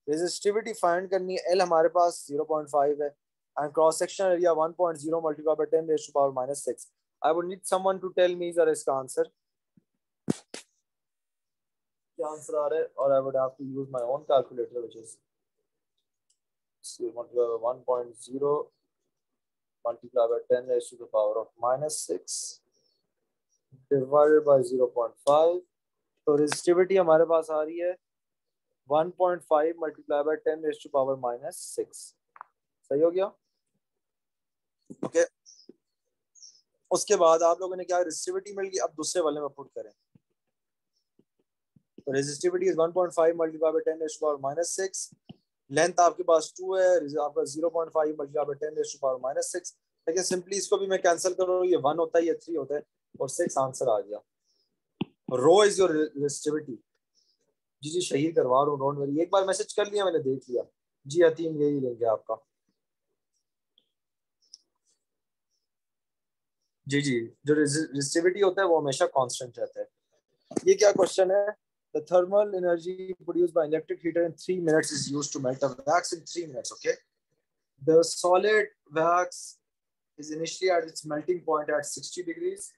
[SPEAKER 1] रेजिस्टिविटी फाइंड करनी है, एल हमारे पास 0.5 है, and cross sectional area 1.0 multiply by 10 raise to power minus 6। I would need someone to tell me जरा इसका आंसर, क्या आंसर आ रहा है, और I would have to use my own calculator which is 1.0 multiplied by 10 raised to the power of minus 6 divided by 0.5। तो resistivity हमारे पास आ रही है 1.5 multiply by 10 raise to power minus 6, सही हो गया। ओके, उसके बाद आप लोगों ने क्या, रेजिस्टिविटी मिल गई, अब दूसरे वाले में पुट करें। तो resistivity is 1.5 multiply by 10 raise to power minus 6, length आपके पास 2 है, आपका 0.5 multiply by 10 raise to power minus 6। लेकिन सिंपली इसको भी मैं कैंसिल करूँ, ये 1 होता है, ये 3 होता है, और 6 आंसर आ गया। रो इज योर रेजिस्टिविटी। जी जी, शहीद करवा रहा हूँ, डोंट वरी, एक बार मैसेज कर लिया मैंने, देख लिया जी। अतीम यही लेंगे आपका, जी जी। जो रेजिस्टिविटी होता है वो हमेशा कांस्टेंट रहता है। ये क्या क्वेश्चन है, the thermal energy produced by electric heater in 3 minutes is used to melt a wax in 3 minutes, okay? The solid wax is initially at its melting point at 60 degrees.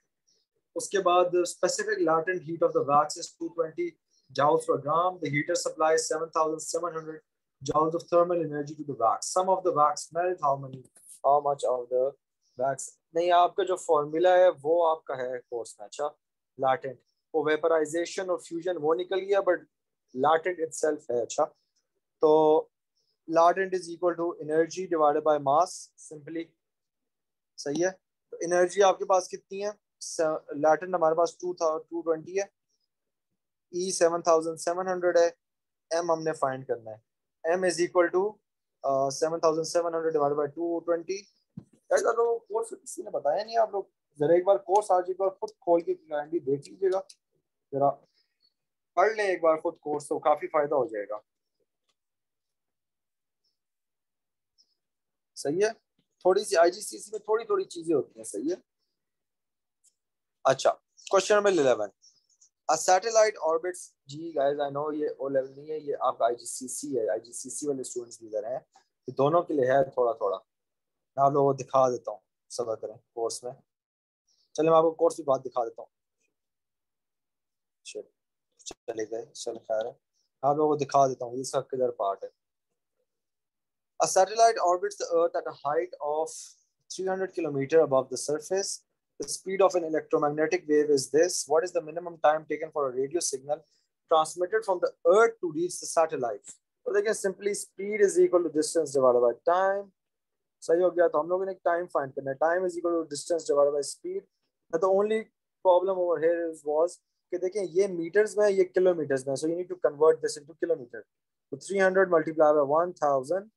[SPEAKER 1] उसके बाद the specific latent heat of the wax is 220 joules per gram. The heater supplies 7,700 joules of thermal energy to the wax. Some of the wax melt, how much of the wax? नहीं, आपका जो formula है वो आपका है course में, अच्छा, latent, वो वेपराइजेशन और फ्यूजन वो निकल गया, बट latent itself है। अच्छा, तो latent is equal to energy divided by mass simply. सही है, तो एनर्जी आपके पास कितनी है, लाटेंट हमारे पास 220 है, ई 7700 है, एम हमने फाइंड करना है, M is equal to 7700 divided by 220। यार आप लोगों को कोर्स किसी ने बताया नहीं, आप लोग जरा एक बार कोर्स आज एक बार खुद खोल के काइंडली देख लीजिएगा, जरा पढ़ लें एक बार खुद कोर्स, तो काफी फायदा हो जाएगा। सही है, थोड़ी सी आईजीसीसी में थोड़ी थोड़ी चीजें होती हैं। सही है, अच्छा question number 11, a satellite orbits, जी गाइस आई नो ये ओ लेवल नहीं है, ये आपका आईजीसीसी है, आईजीसीसी वाले स्टूडेंट्स भी इधर हैं, तो दोनों के लिए है थोड़ा थोड़ा। मैं आप लोगों को दिखा देता हूँ, सबर करें कोर्स में, चलिए मैं आपको कोर्स की बात दिखा देता हूँ। चले गए, चल खैर है, आप लोगों को दिखा देता हूँ इसका किधर पार्ट है। A satellite orbits the Earth at a height of 300 kilometers above the surface. The speed of an electromagnetic wave is this. What is the minimum time taken for a radio signal transmitted from the Earth to reach the satellite? तो देखिए simply speed is equal to distance divided by time. सही हो गया, तो हम लोगों ने time find करना है, time is equal to distance divided by speed. The only problem over here is was कि देखें ये मीटर्स में, ये किलोमीटर्स में, so you need to convert this into kilometre. तो 300 multiply by 1000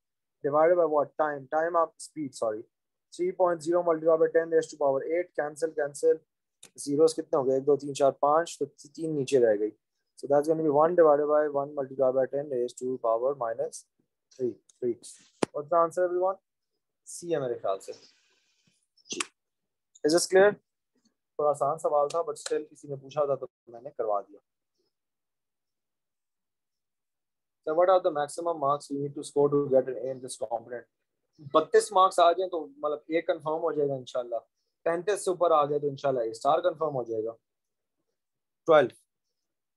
[SPEAKER 1] divided by what, time आप speed, sorry, 3.0 multiplied by 10 raised to power 8, cancel zeros कितने हो गए, 1 2 3 4 5, तो 3 नीचे रह गई, so that's going to be 1 divided by 1 multiplied by 10 raised to power minus 3 what's the answer everyone? C है मेरे ख्याल से जी। Is this clear? थोड़ा आसान सवाल था बट स्टिल किसी ने पूछा था तो मैंने करवा दिया। So what are the maximum marks you need to score to get an A in this component? 32 marks आ जाए तो मतलब ए कंफर्म हो जाएगा इंशाल्लाह, 35 से ऊपर आ गए तो इंशाल्लाह ए स्टार कंफर्म हो जाएगा। 12,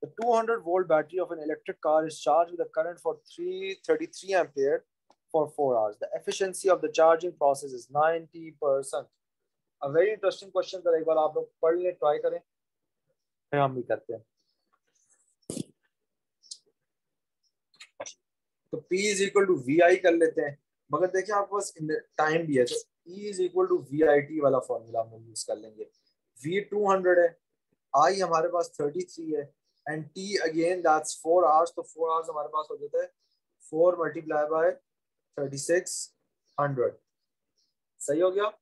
[SPEAKER 1] the 200 volt battery of an electric car is charged with a current for 333 ampere for 4 hours. The efficiency of the charging process is 90%. A very interesting question, एक बार आप लोग पढ़ लें, ट्राई करें, फिर हम भी करते हैं। तो P is equal to V I कर लेते हैं, मगर देखिए आपके पास टाइम भी है, तो E is equal to V I T वाला फॉर्मूला हम यूज कर लेंगे। V 200 है, I हमारे पास 33 है, and T again that's 4 hours, तो 4 आवर्स हमारे पास हो जाता है 4 मल्टीप्लाई बाय 3600। सही हो गया।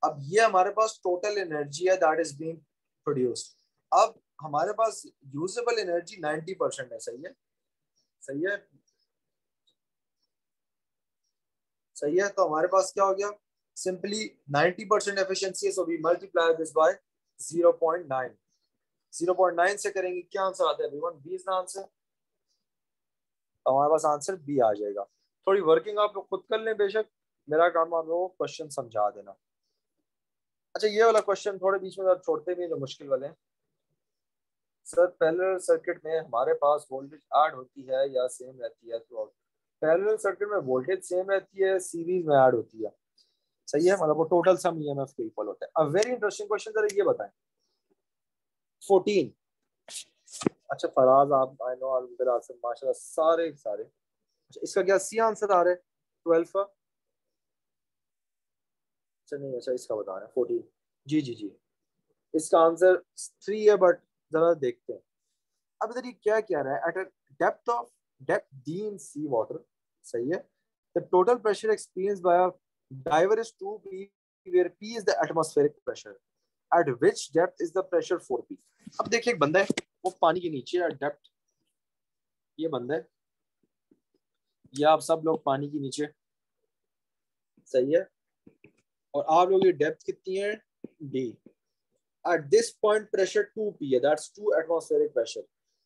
[SPEAKER 1] अब ये हमारे पास टोटल एनर्जी है दैट इज बीइंग प्रोड्यूस्ड। अब हमारे पास यूजेबल एनर्जी 90% है। सही है, सही है, सही है, तो हमारे पास क्या हो गया, सिंपली 90% एफिशिएंसी है, so we multiply this by 0.9। 0.9 से करेंगे, क्या आंसर आता है everyone? B is the answer. तो हमारे पास आंसर बी आ जाएगा। थोड़ी वर्किंग आप लोग खुद कर लें, बेशक मेरा काम आप लोगों को क्वेश्चन समझा देना। अच्छा ये वाला क्वेश्चन थोड़े बीच में छोड़ते भी जो मुश्किल वाले हैं। सर पैरेलल सर्किट में हमारे पास वोल्टेज ऐड होती है या सेम रहती है थ्रू आउट? पैरेलल सर्किट में वोल्टेज सेम रहती है, सीरीज में ऐड होती है। सही है, मतलब वो टोटल सम ईएमएफ के इक्वल होता है। अ वेरी इंटरेस्टिंग क्वेश्चन, जरा ये बताएं 14। अच्छा फराज आप, आई नो आसिम माशाल्लाह सारे सारे, अच्छा इसका क्या सी आंसर आ रहा है 12 का? अच्छा नहीं, अच्छा इसका बता रहे हैं 14। जी जी जी, इसका आंसर 3 है, बट जरा देखते हैं। अब इधर ये क्या कह रहा है, at a depth D in sea water. सही है, the total pressure experience by a diver is 2p where p is the atmospheric pressure, at which depth is the pressure 4p। अब देखिए एक बंदा है, वो पानी के नीचे है, डेप्थ, ये बंदा है, ये आप सब लोग पानी के नीचे। सही है, और आप लोग ये डेप्थ कितनी है, d। At this point pressure 2p है, दैट्स 2 एटमॉस्फेरिक प्रेशर।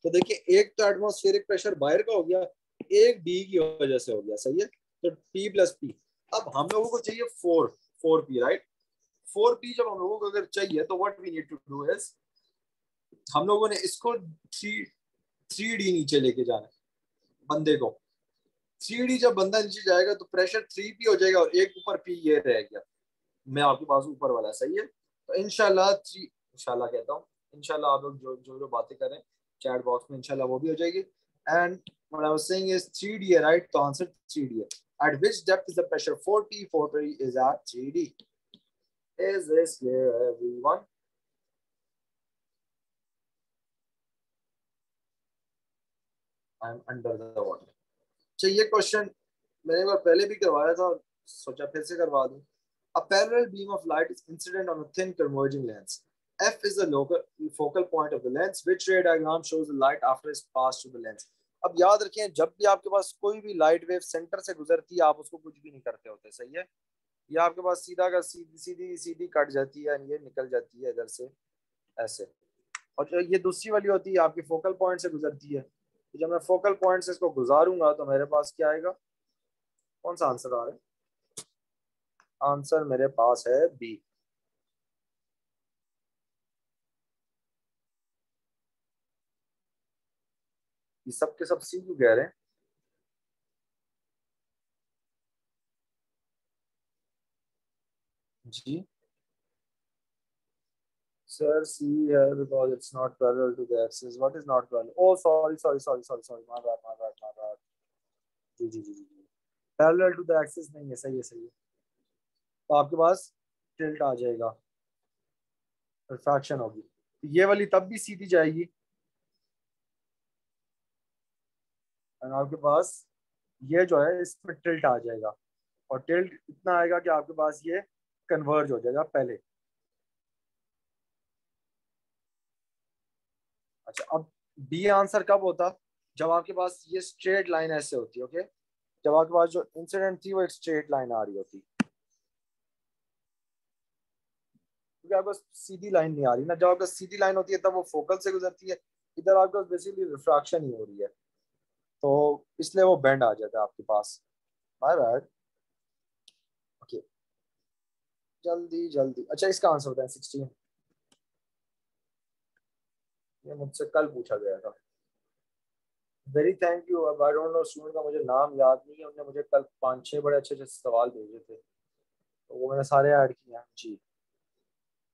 [SPEAKER 1] तो देखिए एक तो एटमॉस्फेरिक प्रेशर बाहर का हो गया, एक डी की वजह से हो गया। सही है, तो T प्लस पी। अब हम लोगों को चाहिए 4p राइट। 4p जब हम लोगों को अगर चाहिए तो what we need to do is, हम लोगों ने इसको 3d नीचे लेके जाना है बंदे को। 3d जब बंदा नीचे जाएगा तो प्रेशर 3p हो जाएगा, और एक ऊपर p ये रह गया, मैं आपके पास ऊपर वाला। सही है, तो इंशाल्लाह इंशाल्लाह कहता हूँ, इंशाल्लाह आप लोग जो जो जो बातें करें चैट बॉक्स में, इंशाल्लाह वो भी हो जाएगी। And what I was saying is 3D है, right? तो आंसर 3D है. At which depth is the pressure? 40. 40 is at 3D. Is this clear, everyone? I'm under the water. अच्छा, ये क्वेश्चन मैंने एक बार पहले भी करवाया था, सोचा फिर से करवा दूं. A parallel beam of light is incident on a thin converging lens. F is the local focal point of the lens. Which ray diagram shows the light after it's passed through the lens? अब याद रखें, जब भी आपके पास कोई भी light wave centre से गुजरती है, आप उसको कुछ भी नहीं करते होते, सही है. ये आपके पास सीधा का सीधी सीधी सीधी कट जाती है, ये निकल जाती है इधर से ऐसे. और जो ये दूसरी वाली होती है आपकी फोकल पॉइंट से गुजरती है. तो जब मैं फोकल पॉइंट से इसको गुजारूंगा तो मेरे पास क्या आएगा? कौन सा आंसर आ रहा है? आंसर मेरे पास है बी. ये सब के सब सी क्यों कह रहे हैं? जी sir, C here because it's not parallel to the axis. What is not parallel? Oh, sorry. My bad. Ji. Parallel to the axis नहीं है, सही है. तो आपके पास टिल्ट आ जाएगा, रिफ्रैक्शन होगी. ये वाली तब भी सीधी जाएगी और आपके पास ये जो है इसमें टिल्ट आ जाएगा. और टिल्ट इतना आएगा कि आपके पास ये कन्वर्ज हो जाएगा पहले. अच्छा, अब बी आंसर कब होता? जब आपके पास ये स्ट्रेट लाइन ऐसे होती है. ओके, जब आपके पास जो इंसिडेंट थी वो एक स्ट्रेट लाइन आ रही होती, क्योंकि आपके पास सीधी लाइन नहीं आ रही ना. जब आपके पास सीधी लाइन होती है तब वो फोकल से गुजरती है. इधर आपके पास बेसिकली रिफ्रैक्शन ही हो रही है, तो इसलिए वो बेंड आ जाता है आपके पास. My bad. ओके, जल्दी. अच्छा, इसका आंसर होता है 16. ये मुझसे कल पूछा गया था. Very thank you. अब आई डोंट नो स्टूडेंट का मुझे नाम याद नहीं है. उन्होंने मुझे कल 5-6 बड़े अच्छे सवाल भेजे थे, तो वो मैंने सारे ऐड किए हैं जी.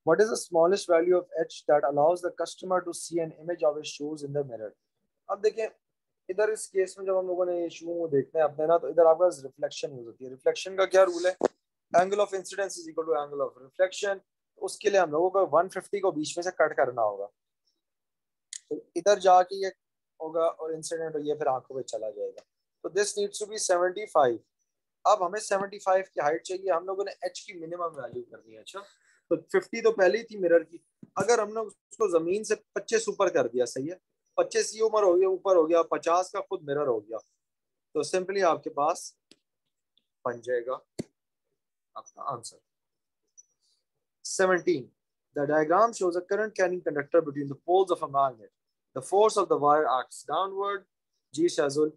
[SPEAKER 1] What is the smallest value of h that allows the customer to see an image of his shoes in the mirror? अब देखें, इधर इस केस में जब हम लोगों ने ये शू देखते हैं अपने ना, तो इधर आपके पास रिफ्लेक्शन यूज होती है. रिफ्लेक्शन का क्या रूल है? Angle of incidence is equal to angle of reflection. उसके लिए हम लोगों को 150 को बीच में से कट करना होगा. तो इधर जाके ये होगा और इंसिडेंट ये फिर आंखों पे चला जाएगा. तो दिस नीड्स टू बी 75. अब हमें 75 की हाइट चाहिए. हम लोगों ने एच की मिनिमम वैल्यू करनी है. अच्छा, तो 50 तो पहले ही थी मिरर की. अगर हमने उसको जमीन से 25 ऊपर कर दिया, सही है, 25 ही उम्र हो गया, ऊपर हो गया, 50 का खुद मिरर हो गया, तो सिंपली आपके पास बन जाएगा आपका answer. 17. The diagram shows a current carrying conductor between the poles of a magnet. The force of the wire acts downward. G Shazul.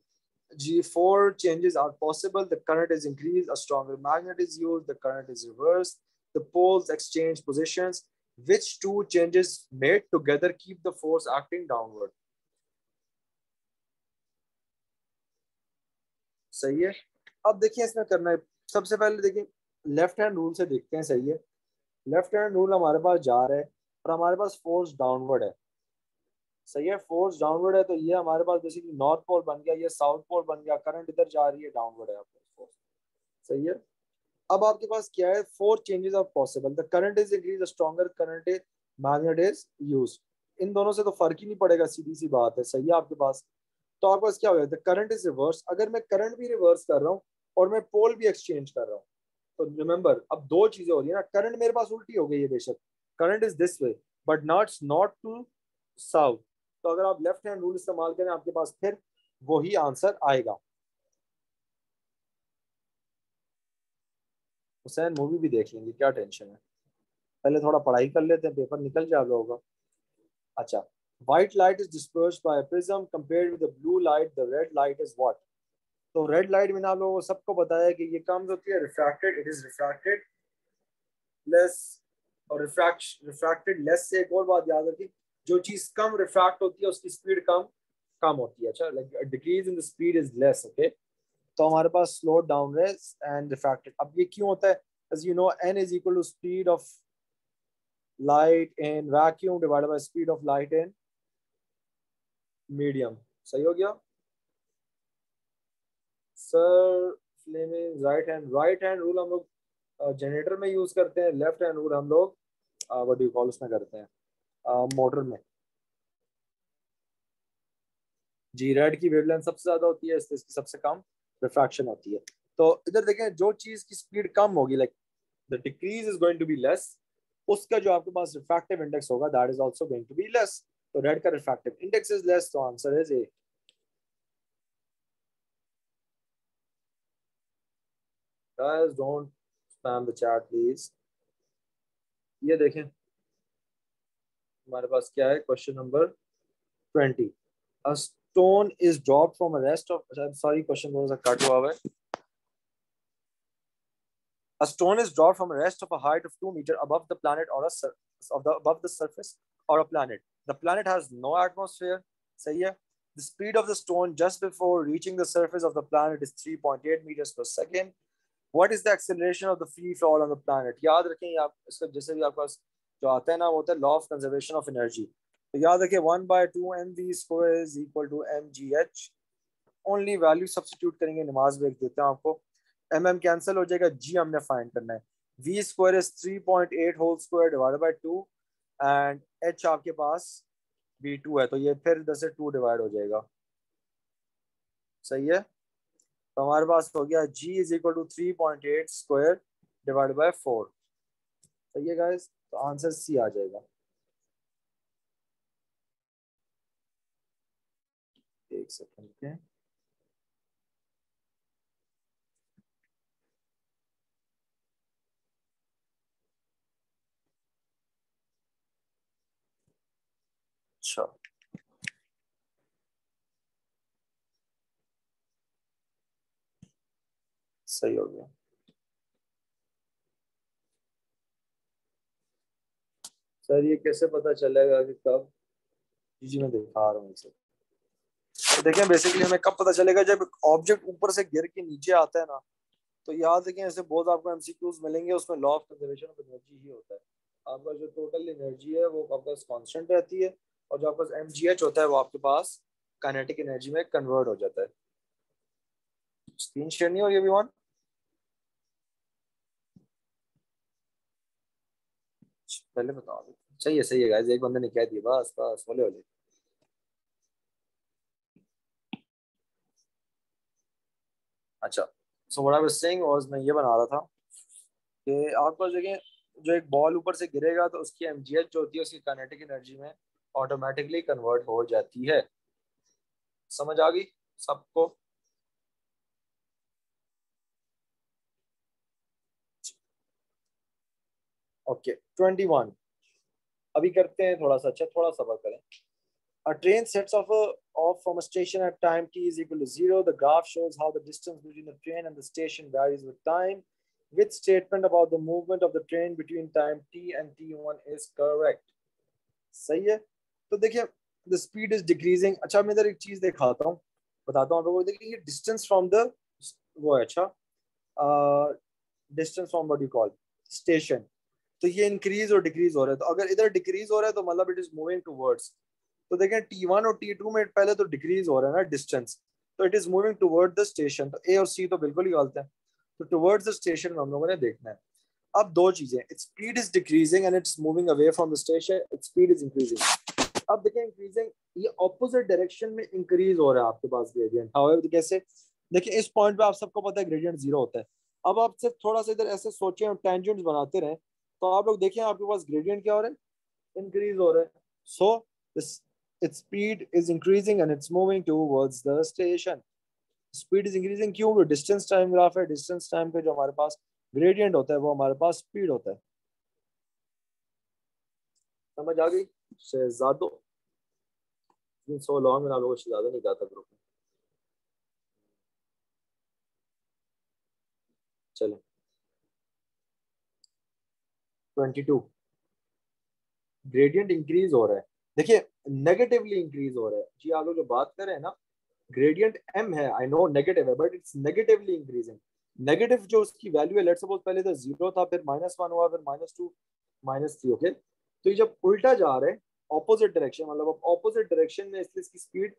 [SPEAKER 1] G4 changes are possible. The current is increased, a stronger magnet is used, the current is reversed, the poles exchange positions. Which two changes made together keep the force acting downward? सही है. अब देखिए इसमें करना है, सबसे पहले देखिए लेफ्ट हैंड रूल से देखते हैं. सही है, लेफ्ट हैंड रूल हमारे पास जा रहा है और हमारे पास फोर्स डाउनवर्ड है. सही है, फोर्स डाउनवर्ड है, तो ये हमारे पास बेसिकली नॉर्थ पोल बन गया, ये साउथ पोल बन गया. करंट इधर जा रही है, डाउनवर्ड है आपका फोर्स. सही है. अब आपके पास क्या है? 4 changes are possible. The current is increase, stronger current is, magnet is use. इन दोनों से तो फर्क ही नहीं पड़ेगा, सीधी सी बात है. सही है आपके पास. तो आपके पास क्या हो गया? The current is reverse. अगर मैं करंट भी रिवर्स कर रहा हूँ और मैं पोल भी एक्सचेंज कर रहा हूँ, तो रिमेंबर अब दो चीजें हो रही है ना. करंट मेरे पास उल्टी हो गई है बेशक, current is this way but not to south. तो अगर आप लेफ्ट हैंड रूल इस्तेमाल करें आपके पास फिर वही आंसर आएगा. हुसैन मूवी भी देख लेंगे, क्या टेंशन है. पहले थोड़ा पढ़ाई कर लेते हैं, पेपर निकल जाएगा होगा. अच्छा, white light is dispersed by a prism compared with the blue light, the red light is what? तो रेड लाइट मैंने आप लोगों को सबको बताया कि ये कम होती है refracted. It is refracted less. और रिफ्रैक्टेड लेस से एक और बात याद रखिए, जो चीज कम रिफ्रैक्ट होती है उसकी स्पीड कम कम होती है. अच्छा, like decrease in the speed is less. Okay, तो हमारे पास slow down rays and refracted. अब ये क्यों होता है? as you know, n is equal to speed of light in vacuum divided by speed of light in medium. सही हो गया. Sir Fleming right hand rule हम लोग जनरेटर में यूज करते हैं, लेफ्ट हैंड रूल हम लोग व्हाट डू यू कॉल उसमें करते हैं मोटर में। जी रेड की वेवलेंथ सबसे ज्यादा होती है, इसलिए इसकी सबसे कम रिफ्रैक्शन होती है। तो इधर देखें, जो चीज की स्पीड कम होगी, like the decrease is going to be less, उसका जो आपके पास रिफ्रैक्टिव इंडेक्स होगा that is also going to be less. तो रेड का रिफ्रैक्टिव इंडेक्स इज लेस, तो answer is A. Guys don't spam the chat please. ये देखें हमारे पास क्या है, question number 20। A stone is dropped from a rest of, sorry question थोड़ा सा कट हुआ है। A stone is dropped from a rest of a height of 2 meters above the planet or above the surface or a planet. The planet has no atmosphere. सही है. The speed of the stone just before reaching the surface of the planet is 3.8 meters per second. What is the acceleration of the free fall on the planet? याद रखें आप इसका, जैसे भी आपके पास जो आता है ना, वो होता है law of conservation of energy. तो याद रखें 1/2 mv² is equal to mgh। Only value substitute करेंगे, नमाज ब्रेक देते हैं आपको। कैंसिल हो जाएगा, जी हमने फाइंड करना है। v² is 3.8 whole square divided by 2 and h आपके पास v2 है, तो ये फिर इधर से 2 डिवाइड हो जाएगा। सही है, तो हमारे पास हो गया g is equal to 3.8 square divided by 4। सही है गाइस, तो आंसर सी आ जाएगा। एक सेकंड के, अच्छा सही हो गया। सर ये कैसे पता चलेगा कि कब, जी मैं दिखा रहा हूँ इसे। तो देखें बेसिकली हमें कब पता चलेगा, जब ऑब्जेक्ट ऊपर से गिर के नीचे आता है ना। तो याद रखें, ऐसे बहुत आपको एमसीक्यूज मिलेंगे, उसमें law of conservation of energy ही होता है। आपका जो टोटल एनर्जी है वो आपके पास कांस्टेंट रहती है, और जो आपका एमजीएच होता है वो आपके पास काइनेटिक एनर्जी में कन्वर्ट हो जाता है। स्क्रीन शेयर नहीं हो रही अभी वन? पहले बताओ। सही है गाइस, एक बंदे ने कह दिया, बस बस बोले बोले। अच्छा, so what I was saying was, मैं ये बना रहा था कि आपको देखिए, जो एक बॉल ऊपर से गिरेगा तो उसकी एमजीएच जो होती है उसकी काइनेटिक एनर्जी में ऑटोमेटिकली कन्वर्ट हो जाती है। समझ आ गई सबको? ओके 21 अभी करते हैं थोड़ा सा, अच्छा थोड़ा सबर करें। A train sets off from a station at time t is equal to 0. The graph shows how the distance between the train and the station varies with time. Which statement about the movement of the train between time t and t1 is correct? सही है। तो देखिए the speed is decreasing। अच्छा मैं इधर एक चीज दिखाता हूँ, बताता हूँ आप लोगों को। देखिए ये डिस्टेंस फ्रॉम द, वो है अच्छा, distance from what you call station. तो ये इंक्रीज और डिक्रीज हो रहा है, तो अगर इधर डिक्रीज हो रहा है तो मतलब इट इज मूविंग टूवर्ड्स। तो देखें T1 और T2 में पहले तो डिक्रीज हो रहा है ना डिस्टेंस, तो it is moving toward the station. तो ए और सी तो बिल्कुल ही गलत है, तो टुवर्ड्स द स्टेशन हम लोगों ने देखना है। अब दो चीजें, its speed is decreasing and it's moving away from the station, its speed is increasing. अब देखें इंक्रीजिंग, ये ऑपोजिट डायरेक्शन में इंक्रीज हो रहा है आपके पास ग्रेडियंट। हाउएवर कैसे, देखिए इस पॉइंट पे आप सबको पता है ग्रेडियंट जीरो होता है। अब आप सिर्फ थोड़ा सा इधर ऐसे सोचें और टेंजेंट्स बनाते रहे, तो आप लोग देखें आपके पास ग्रेडियंट क्या हो रहा है, इंक्रीज हो रहा है। So this, its speed is increasing and it's moving towards the station. Speed is increasing क्यों? डिस्टेंस टाइम ग्राफ है, डिस्टेंस टाइम पे जो हमारे पास ग्रेडियंट होता है वो हमारे पास स्पीड होता है। समझ आ गई शहजादो? सो लॉन्ग में आप लोगों को शहजादा नहीं कहा था ग्रुप में। चलो 22, ग्रेडियंट इंक्रीज हो रहा है। देखिए नेगेटिवली इंक्रीज हो रहा है जी। आप लोग जो बात कर रहे हैं ना, ग्रेडियंट m है, आई नो नेगेटिव है, but it's negatively increasing. Negative जो उसकी वैल्यू है, लेट्स सपोज पहले तो जीरो था, फिर -1 हुआ, फिर -2, -3। ओके, तो ये जब उल्टा जा रहा है ऑपोजिट डायरेक्शन, मतलब ऑपोजिट डायरेक्शन में, इसलिए इसकी स्पीड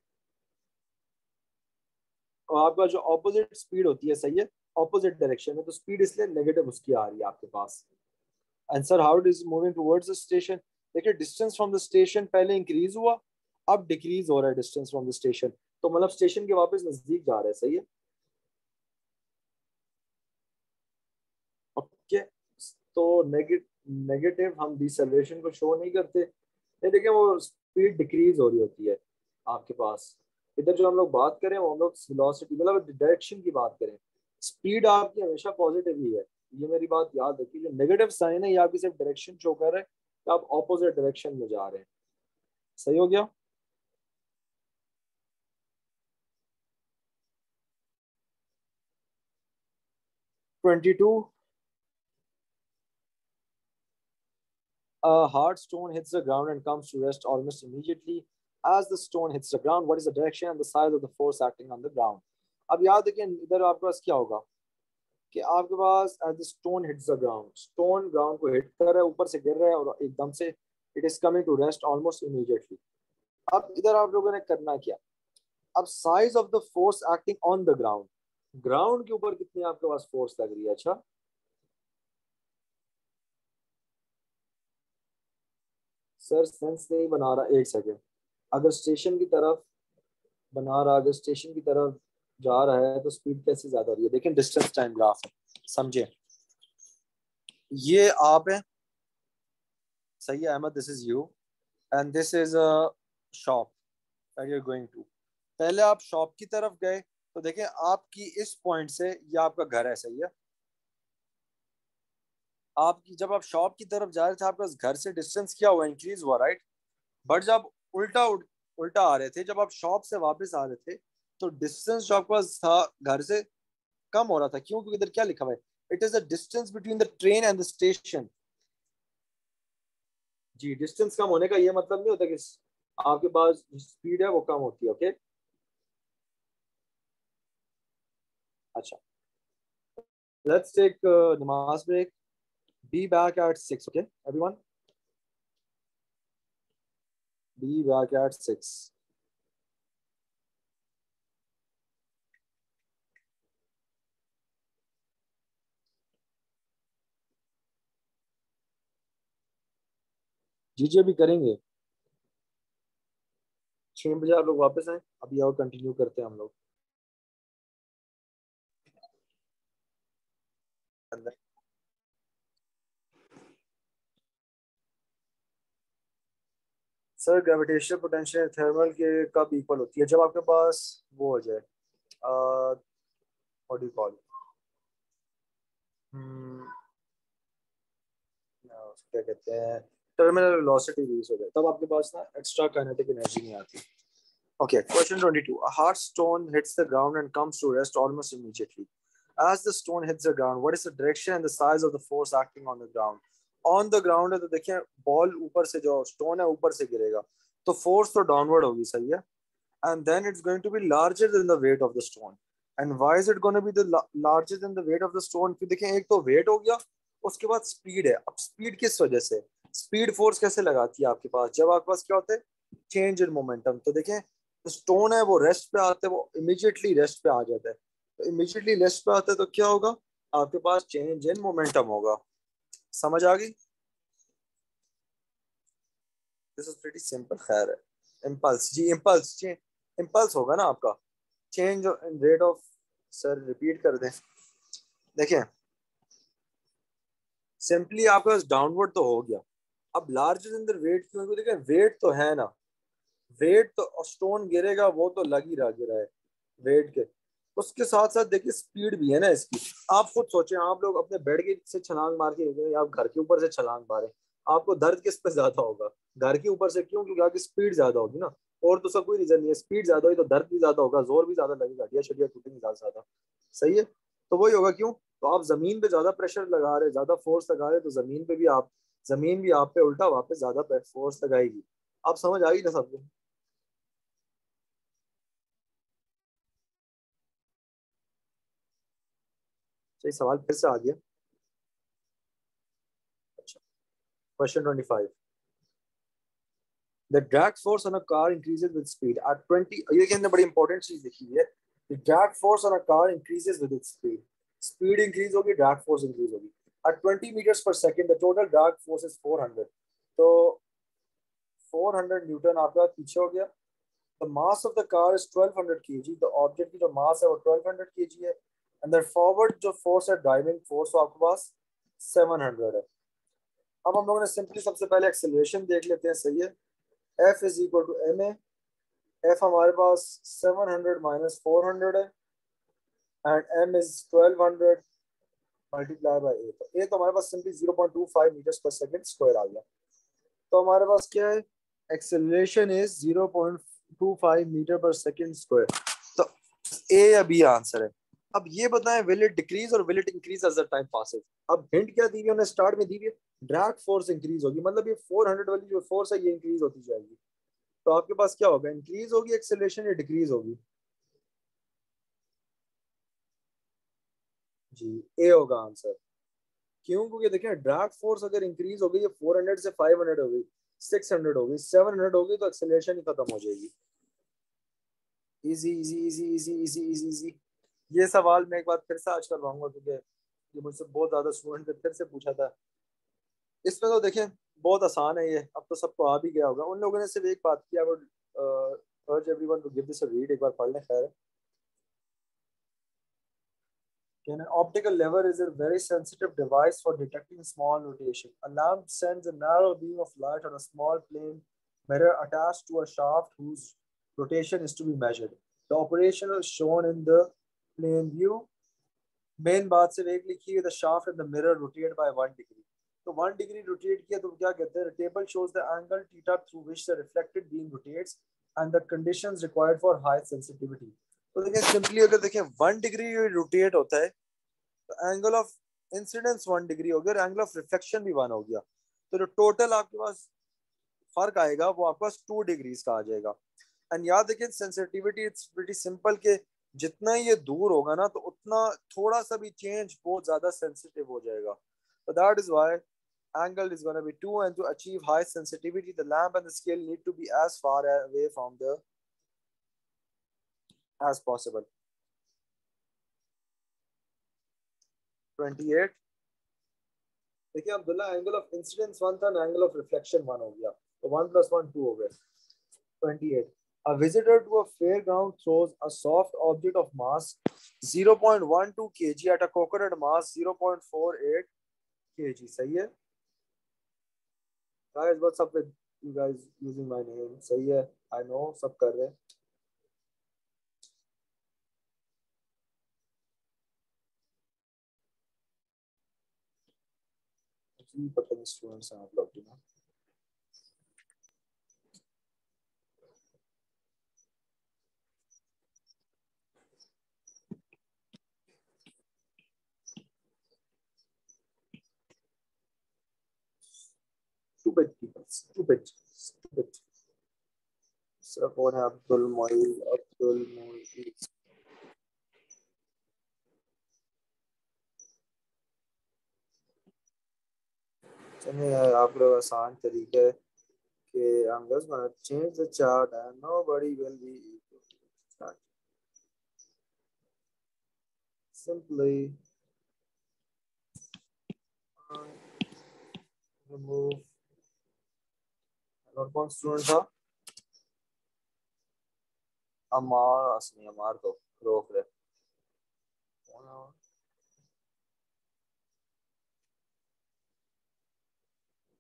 [SPEAKER 1] और आपका जो ऑपोजिट स्पीड होती है, सही है, ऑपोजिट डायरेक्शन में, तो स्पीड इसलिए नेगेटिव उसकी आ रही है आपके पास। Answer, how it is moving towards the station. देखिए डिस्टेंस फ्रॉम द स्टेशन पहले इंक्रीज हुआ, अब डिक्रीज हो रहा है डिस्टेंस फ्रॉम द स्टेशन, तो मतलब स्टेशन के वापस नजदीक जा रहा है, सही है। ओके, तो नेगेटिव हम डिसेलरेशन को शो नहीं करते। ये देखिए वो स्पीड डिक्रीज हो रही होती है आपके पास। इधर जो हम लोग बात करें वो हम लोग वेलोसिटी मतलब डायरेक्शन की बात करें, स्पीड आपकी हमेशा पॉजिटिव ही है। ये मेरी बात याद रखिए, जो नेगेटिव साइन है ये आपकी सिर्फ डायरेक्शन शो कर रहा है कि आप ऑपोजिट डायरेक्शन में जा रहे हैं। सही हो गया। 22, a hard stone hits the ground and comes to rest almost immediately. As the stone hits the ground, what is the direction and the size of the force acting on the ground? अब याद रखिए इधर आपके पास क्या होगा कि आपके पास as the stone hits the ground, stone ground को हिट कर रहा है, ऊपर से गिर रहा है और एकदम से it is coming to rest almost immediately. अब इधर आप लोगों ने करना क्या, अब size of the force acting on the ground, ground के ऊपर कितनी आपके पास फोर्स लग रही है। अच्छा सर सेंस नहीं बना रहा, एक सेकेंड। अगर स्टेशन की तरफ बना रहा, अगर स्टेशन की तरफ जा रहा है तो स्पीड कैसे ज्यादा रही है। देखिए डिस्टेंस टाइम ग्राफ है, समझे, ये आप है, सही है Ahmad, this is you and this is a shop that you are going to. पहले आप शॉप की तरफ गए तो देखें आपकी इस पॉइंट से ये आपका घर है, सही है। आपकी जब आप शॉप की तरफ जा रहे थे आपका घर से डिस्टेंस क्या हुआ, इंक्रीज हुआ, राइट। बट जब उल्टा उल्टा आ रहे थे, जब आप शॉप से वापस आ रहे थे तो डिस्टेंस जो आपके पास था घर से कम हो रहा था। क्यों, क्योंकि इधर क्या लिखा हुआ है, it is the distance between the train and the station. जी डिस्टेंस कम होने का ये मतलब नहीं होता कि आपके पास स्पीड है वो कम होती है। ओके अच्छा, लेट्स टेक नमाज break, be back at 6। Okay everyone, be back at 6। जी जी अभी करेंगे, 6 बजे आप लोग वापस आए, अभी और कंटिन्यू करते हैं हम लोग। सर ग्रेविटेशनल पोटेंशियल थर्मल के कब इक्वल होती है, जब आपके पास वो हो जाए, व्हाट डू यू कॉल, क्या कहते हैं, टर्मिनल वेलोसिटी यूज हो जाए, तब आपके पास ना एक्स्ट्रा काइनेटिक एनर्जी नहीं आती। Okay, question 22. A hard stone hits the ground and comes to rest almost immediately. As the stone hits the ground, what is the direction and the size of the force acting on the ground? On the ground है तो देखिए ball ऊपर से, जो stone है ऊपर से गिरेगा तो फोर्स तो डाउनवर्ड होगी, सही है। And then it's going to be larger than the weight of the stone. And why is it going to be the larger than the weight of the stone? फिर देखें एक तो वेट हो गया, उसके बाद स्पीड है। अब स्पीड किस वजह से, स्पीड फोर्स कैसे लगाती है आपके पास, जब आपके पास क्या होता है, चेंज इन मोमेंटम। तो देखें स्टोन है वो रेस्ट पे आते हैं, वो इमीडिएटली रेस्ट पे आ जाता है, तो इमीडिएटली रेस्ट पे आता है तो क्या होगा, आपके पास चेंज इन मोमेंटम होगा। समझ आ गई, दिस इज प्रीटी सिंपल। खैर है, इम्पल्स, जी इम्पल्स, इम्पल्स होगा ना आपका, change in rate of, sir repeat कर दें। देखें सिंपली आपका डाउनवर्ड तो हो गया, अब लार्जर देन द वेट क्यों, क्योंकि देखें वेट तो है ना, वेट तो स्टोन गिरेगा वो तो लग ही रहा गिरा है वेट के, उसके साथ साथ देखिए स्पीड भी है ना इसकी। आप खुद सोचें, आप लोग अपने बेड के से छलांग मार के या आप घर के ऊपर से छलांग मारे, आपको दर्द किस पे ज्यादा होगा, घर के ऊपर से, क्यों, क्योंकि आपकी स्पीड ज्यादा होगी ना। और तो सब कोई रीजन नहीं है, स्पीड ज्यादा हुई तो दर्द भी ज्यादा होगा, जोर भी ज्यादा लगेगा, हड्डियां शड्डियां टूटेंगी ज्यादा ज्यादा, सही है। तो वही होगा, क्यों, तो आप जमीन पे ज्यादा प्रेशर लगा रहे, ज्यादा फोर्स लगा रहे, तो जमीन पे भी आप, जमीन भी आप पे उल्टा वापस ज्यादा फोर्स लगाएगी। आप समझ आई ना सबको। सही, सवाल फिर से आ गया। अच्छा, question 25। The drag force on a car increases with speed at 20, ये कहने बड़ी इंपॉर्टेंट चीज लिखी हुई है, The drag force on a car increases with its speed. Speed increase होगी, drag force increase होगी. At 20 meters per second, the total drag force is 400. तो 400 न्यूटन आपका पीछे हो गया. The mass of the car is 1200 kg. The object की जो mass है वो 1200 kg है. And the forward जो force है, driving force, वो आपके पास 700 है. अब हम लोगों ने सिंपली सबसे पहले एक्सेलरेशन देख लेते हैं. सही है. F is equal to ma. F हमारे पास 700 minus 400 है. And m is 1200 multiplied by a. तो a तो हमारे पास simply 0.25 meters per second square आ गया. तो हमारे पास क्या है? Acceleration is 0.25 meter per second square. तो ए या बी आंसर है. अब ये बताएं, विल इट डिक्रीज और will it increase as the time passes. अब हिंट क्या दी हुई है स्टार्ट में? दी हुई है ड्रैग फोर्स इंक्रीज होगी, मतलब ये 400 वाली जो फोर्स है ये इंक्रीज होती जाएगी. तो आपके पास क्या होगा? इंक्रीज होगी एक्सेलरेशन या डिक्रीज होगी? जी ए होगा आंसर. क्यों? क्योंकि देखिए ड्रैग फोर्स अगर इंक्रीज हो गई, ये 400 से 500 हो गई, 600 हो गई, 700 हो गई, तो एक्सेलरेशन ही खत्म हो जाएगी. Easy easy easy easy easy easy easy. ये सवाल मैं एक बार फिर से आज करवाऊंगा क्योंकि ये मुझसे बहुत ज्यादा स्टूडेंट ने फिर से पूछा था. इसमें तो देखें बहुत आसान है ये, अब तो सबको आ भी गया होगा. उन लोगों ने सिर्फ एक बात की, I would urge everyone to give this a read. एक बार पढ़ लें. खैर, an optical lever is a very sensitive device for detecting small rotation. A lamp sends a narrow beam of light on a small plane mirror attached to a shaft whose rotation is to be measured. The operation is shown in the plane view. Main बात सिर्फ एक लिखी है, the shaft and the mirror rotate bye 1 degree. तो 1 degree rotate किया तो क्या कहते हैं? Table shows the angle theta through which the reflected beam rotates and the conditions required for high sensitivity. तो देखिए सिंपली अगर देखें 1 डिग्री रोटेट होता है तो एंगल ऑफ इंसिडेंस 1 डिग्री हो गया और एंगल ऑफ रिफ्लेक्शन भी 1 हो गया. तो जो टोटल आपके पास फर्क आएगा वो आपके पास 2 डिग्रीज का आ जाएगा. एंड याद रखें सेंसिटिविटी इट्स प्रीटी सिंपल के जितना ये दूर होगा ना तो उतना थोड़ा सा भी चेंज बहुत ज्यादा सेंसिटिव हो जाएगा. तो that is why angle is going to be 2, and to achieve high sensitivity the lamp and the scale need to be as far away from the as possible. 28. देखिए अब्दुल्ला, एंगल ऑफ इंसिडेंस 1 था, angle of reflection 1 हो गया, तो 1 + 1 2 हो गए. 28. A visitor to a fairground throws a soft object of mass 0.12 kg at a coconut mass 0.48 kg. सही है? Guys, what's up with you guys using my name? सही है, I know सब कर रहे हैं. पता नहीं स्टूडेंट्स हैं आप लोग की ना. Stupid people, stupid. सर कौन है? अब्दुल मोइल. चलिए यार, आप लोग आसान तरीके के I'm just gonna change the chart and nobody will be equal to the chart. Simply remove. और कौन स्टूडेंट था? अमार. असली अमार तो रोक रहे.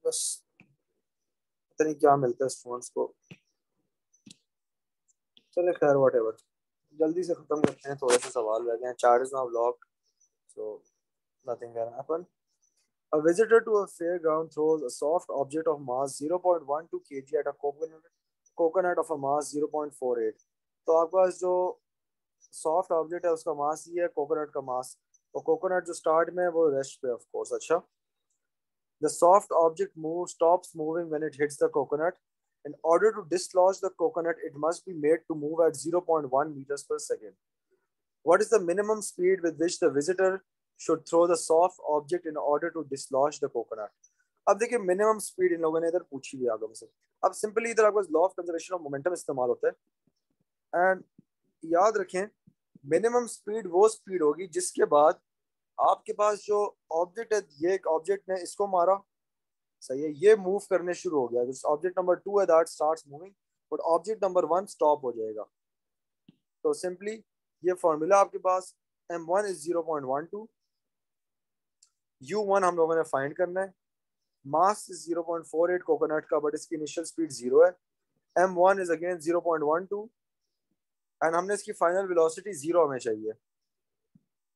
[SPEAKER 1] बस पता नहीं क्या मिलता है स्टूडेंट्स को. चलिए खैर, वट एवर, जल्दी से खत्म करते हैं. थोड़े से सवाल रह गए हैं. Chart is now locked, so nothing can happen. A visitor to a fairground throws a soft object of mass 0.12 kg at a coconut of a mass 0.48. तो आपके पास जो सॉफ्ट ऑब्जेक्ट है उसका मास ये है, कोकोनट का मास. और कोकोनट जो स्टार्ट में है वो रेस्ट पे ऑफ कोर्स. अच्छा, the soft object stops moving when it hits the coconut. In order to dislodge the coconut, it must be made to move at 0.1 meters per second. What is the minimum speed with which the visitor should throw the soft object in order to dislodge the coconut? अब देखिए minimum speed in लोगों ने इधर पूछी हुई आगे से. अब सिंपली इधर आपको law of conservation of momentum इस्तेमाल होता है. एंड याद रखें मिनिमम स्पीड वो स्पीड होगी जिसके बाद आपके पास जो ऑब्जेक्ट है, ये एक ऑब्जेक्ट ने इसको मारा, सही है, ये मूव करने शुरू हो गया, ऑब्जेक्ट नंबर 2 है that starts moving, but object number 1 stop हो जाएगा। तो सिंपली ये फॉर्मूला आपके पास, m1 इज 0.12, u1 हम लोगों ने फाइंड करना है, मास इज 0.48 कोकोनट का, बट इसकी इनिशियल स्पीड 0 है, m1 इज अगेन 0.12 एंड हमने इसकी फाइनल वेलोसिटी 0 हमें चाहिए,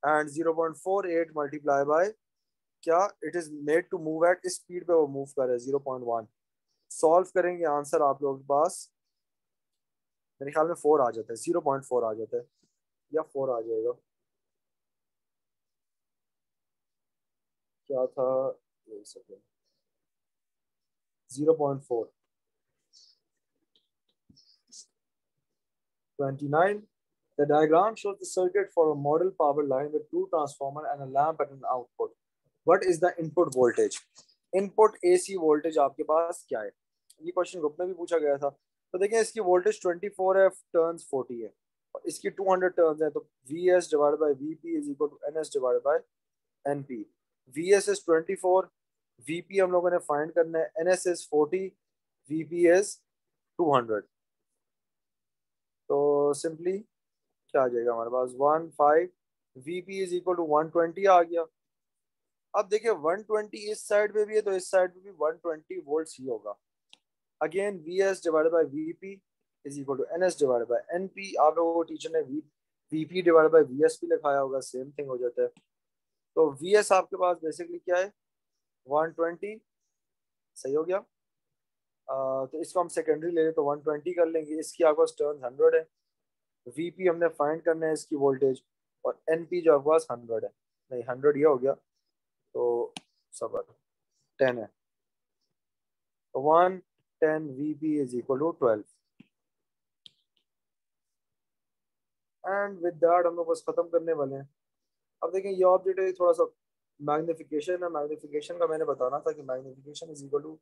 [SPEAKER 1] एंड 0.48 मल्टीप्लाई बाय क्या, it is made to move at, इस स्पीड पे वो मूव कर रहा है 0.1। सॉल्व करेंगे आंसर आप लोगों के पास मेरे ख्याल में 4 आ जाता है, 0.4 आ जाता है या 4 आ जाएगा, क्या था, 0.4, 29. The diagram shows the circuit for a model power line with two transformer and a lamp at an output. What is the input voltage? Input AC voltage आपके पास क्या है? ये क्वेश्चन ग्रुप में भी पूछा गया था। तो देखें इसकी वोल्टेज 24 है, टर्न्स 40 है, और इसकी 200 टर्न्स है, तो VS divided by VP is equal to NS divided by NP। VS is 24, VP हम लोगों ने फाइंड करना है, NS इज 40, VP इज 200। तो सिंपली क्या आ जाएगा हमारे पास, 15, VP इज इक्वल टू 120 आ गया। अब देखिए 120 इस साइड पे भी है, तो इस साइड पे भी 120 वोल्ट्स ही होगा। Again VS divided by VP is equal to NS divided by NP। आप लोगों को टीचर ने VP डिवाइडेड बाय VS भी लिखाया होगा, सेम थिंग हो जाता है। तो VS आपके पास बेसिकली क्या है, 120, सही हो गया। तो इसको हम सेकेंडरी ले लें तो 120 कर लेंगे, इसकी आपको टर्न 100 है, VP हमने फाइंड करना है इसकी वोल्टेज, और NP जो आपके पास 100 है, नहीं 100 ये हो गया, तो सबर 10 है, तो 110 VP is equal to 12। And with that हम लोग बस खत्म करने वाले हैं। अब देखें ये ऑब्जेक्ट है, थोड़ा सा मैग्निफिकेशन है, मैग्निफिकेशन का मैंने बताना था कि magnification is equal to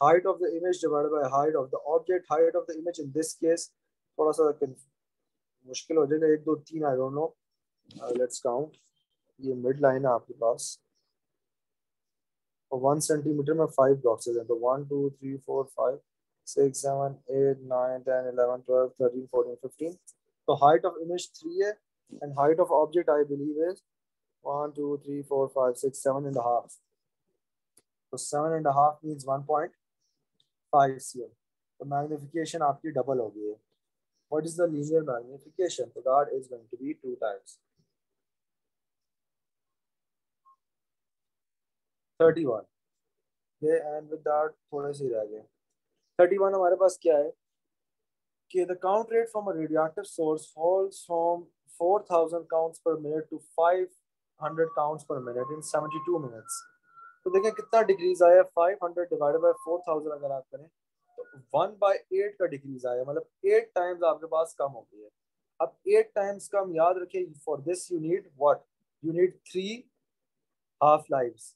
[SPEAKER 1] height of the image divided by height of the object. Height of the image in this case थोड़ा सा मुश्किल हो जाएगा, 1 2 3 I don't know, let's count. ये मिड लाइन है आपके पास, और 1 सेंटीमीटर में 5 बॉक्सेज हैं, तो 1 2 3 4 5 6 7 8 9 10 11 12 13 14 15। तो हाइट ऑफ इमेज 3 है, and height of object I believe is 1 2 3 4 5 6 7.5। तो 7.5 मीन्स 1.5 cm। तो मैग्निफिकेशन आपकी डबल हो गई है। What is the linear magnification? So that is going to be 2 times 31। ये एंड विद दैट थोड़े से रह गए। 31 हमारे पास क्या है कि the count rate from a radioactive source falls from 4000 counts per minute to 500 counts per minute in 72 minutes। तो देखें कितना डिक्रीज आया, 500 डिवाइडेड बाय 4000 अगर आप करें तो 1/8 का डिक्रीज आया, मतलब 8 टाइम्स आपके पास कम हो गई है। अब 8 टाइम्स कम, याद रखिए, for this you need what, you need 3 half lives.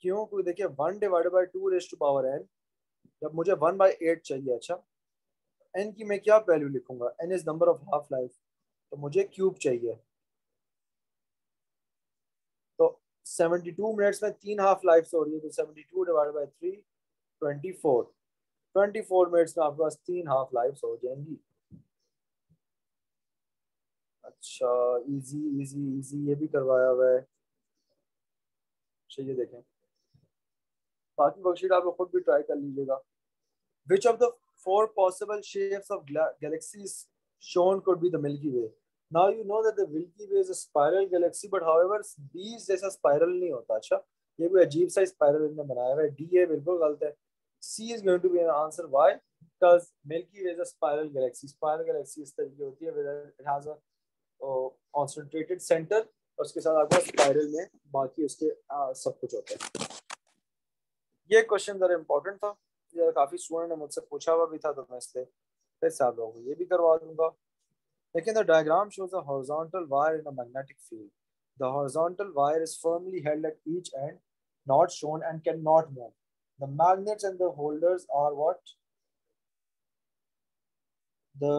[SPEAKER 1] क्यों, क्योंकि देखिए 1 divided by 2 raise to power n, जब मुझे 1/8 चाहिए, अच्छा n की मैं क्या वैल्यू लिखूंगा, n is number of half life, तो मुझे क्यूब चाहिए। तो 72 मिनट्स में 3 हाफ लाइफ हो रही है, तो 72 डिवाइडेड बाय 3 24, 24 मिनट्स में आपके पास 3 हाफ लाइफ हो जाएंगी। अच्छा, इजी इजी इजी ये भी करवाया हुआ है। चलिए देखें, बाकी वर्कशीट आप लोग खुद भी ट्राई कर लीजिएगा। Which of the four possible shapes of galaxies shown could be the Milky Way? Now you know that the Milky Way is a spiral galaxy, but however बीस जैसा स्पाइरल नहीं होता। अच्छा, ये कोई अजीब सा स्पाइरल इन्होंने बनाया हुआ है, डी है बिल्कुल गलत है। C is going to be an answer, why, because Milky Way is a spiral galaxy. Spiral galaxy इस तरीके होती है, it has a concentrated centre, और उसके साथ आपको स्पाइरल में बाकी उसके सब कुछ होता है। ये क्वेश्चन जरा इंपॉर्टेंट था, ये काफी स्टूडेंट ने मुझसे पूछा हुआ भी था, तो मैं इसलिए फिर से आप लोगों को ये भी करवा दूंगा। लेकिन the diagram shows a horizontal wire in a magnetic field. The horizontal wire is firmly held at each end, not shown and cannot move. The magnets and the holders are what? The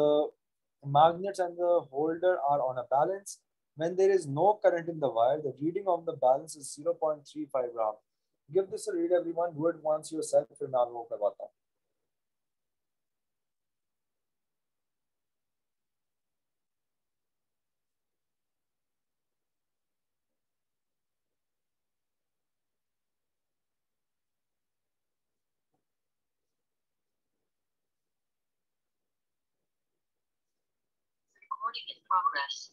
[SPEAKER 1] Magnets and the holder are on a balance. When there is no current in the wire, the reading of the balance is 0.35 gram. Give this a read, everyone. Do it once yourself. फिर मैं आपको करवाता हूँ.
[SPEAKER 2] Recording in progress.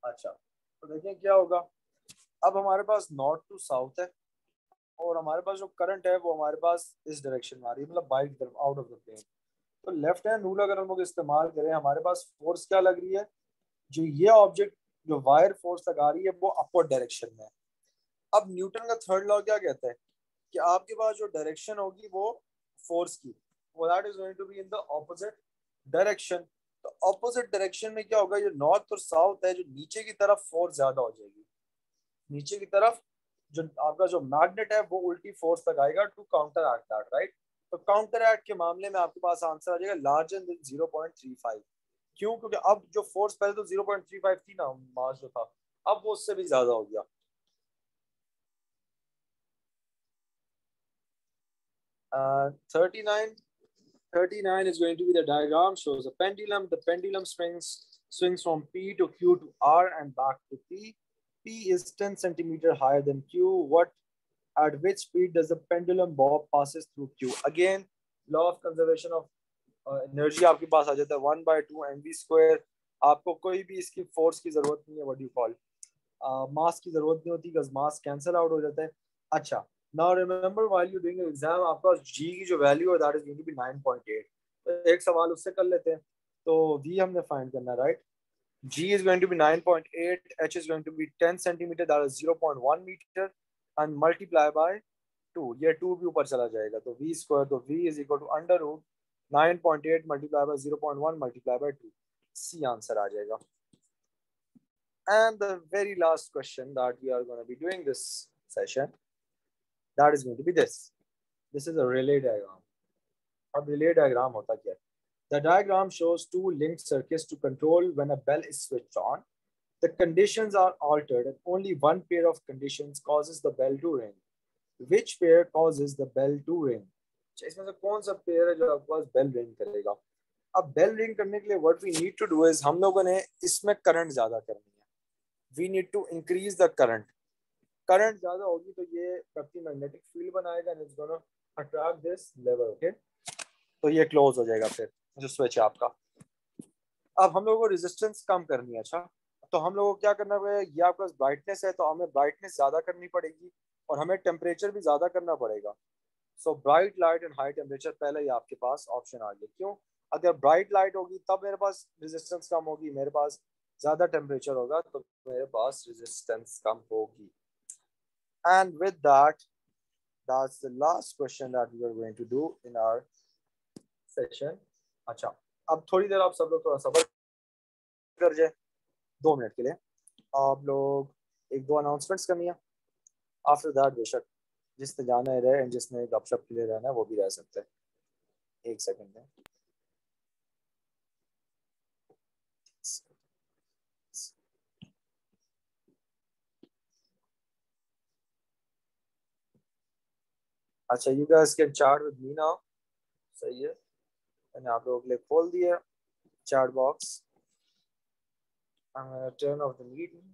[SPEAKER 1] अच्छा, तो देखिए क्या होगा. अब हमारे पास नॉर्थ टू साउथ है और हमारे पास जो करंट है वो हमारे पास इस डायरेक्शन में आ रही है, मतलब बाइक तरफ, आउट ऑफ द प्लेन. तो लेफ्ट हैंड रूल अगर हम लोग इस्तेमाल करें, हमारे पास फोर्स क्या लग रही है, जो ये ऑब्जेक्ट जो वायर फोर्स लगा रही है वो अपवर्ड डायरेक्शन में है. अब न्यूटन का थर्ड लॉ क्या कहता है कि आपके पास जो डायरेक्शन होगी वो फोर्स की, वो that is going to be in the opposite direction. तो ऑपोजिट डायरेक्शन में क्या होगा, जो नॉर्थ और साउथ है, जो नीचे की तरफ फोर्स ज्यादा हो जाएगी. नीचे की तरफ जो आपका जो मैग्नेट है वो उल्टी फोर्स लगाएगा to counteract that, right. तो काउंटर एक्ट के मामले में आपके पास आंसर आ जाएगा लार्जर देन 0.35. क्यों? क्योंकि अब जो फोर्स पहले तो 0.35 थी ना, मास जो था, अब वो उससे भी ज्यादा हो गया. 39 39 is going to be the diagram, shows a pendulum. The pendulum swings from P to Q to R and back to P. P is 10 centimeter higher than Q. What at which speed does the pendulum bob passes through Q? Again, law of conservation of energy आपके पास आ जाता है 1/2 mv². आपको कोई भी इसकी force की जरूरत नहीं है, व्हाट यू कॉल मास की जरूरत नहीं होती, बिकॉज मास कैंसिल आउट हो जाता है. अच्छा, now remember while you doing exam, आपका जी की जो वैल्यू है that is going to B 9.8. तो एक सवाल उससे कर लेते हैं. तो वी हमने फाइंड करना है, right. G is going to be 9.8, H is going to be 10 centimeter, that is 0.1 meter, and multiply by 2. ये 2 भी ऊपर चला जाएगा, तो V square, तो V is equal to under root 9.8 multiply by 0.1 multiply by 2. C answer आ जाएगा. And the very last question that we are going to be doing this session, that is going to be this. This is a relay diagram. अब relay diagram होता क्या है? The diagram shows two linked circuits to control when a bell is switched on. The conditions are altered and only one pair of conditions causes the bell to ring. Which pair causes the bell to ring? इसमें से कौन सा pair है जो आपके पास bell ring करेगा? अब bell ring करने के लिए what we need to do is, हम लोगों ने इसमें करंट ज्यादा करनी है. We need to increase the current. Current ज्यादा होगी तो ये प्रति मैग्नेटिक फील्ड बनाएगा and it's gonna attract this lever. Okay, तो ये क्लोज हो जाएगा फिर जो स्विच है आपका. अब हम लोगों को रेजिस्टेंस कम करनी है. अच्छा, तो हम लोगों को क्या करना पड़ेगा, ये आपका ब्राइटनेस है तो हमें ब्राइटनेस ज्यादा करनी पड़ेगी और हमें टेम्परेचर भी ज्यादा करना पड़ेगा. So bright light and high temperature पहले ही आपके पास ऑप्शन आ गया. क्यों? अगर ब्राइट लाइट होगी तब मेरे पास रेजिस्टेंस कम होगी, मेरे पास ज्यादा टेम्परेचर होगा तो मेरे पास रेजिस्टेंस कम होगी. And with that, that's the last question that we are going to do in our session. अच्छा, अब थोड़ी देर आप सब लोग थोड़ा सब्र कर जाए, 2 मिनट के लिए आप लोग एक दो अनाउंसमेंट्स करनी है. आफ्टर दैट बेशक जिसने जाना है रहे, जिसने गपशप के लिए रहना है वो भी रह सकते हैं. एक सेकंड में. अच्छा, you guys can chat with me now. सही है, मैंने आप लोगों के लिए खोल दिया chat box. I'm gonna turn off the meeting.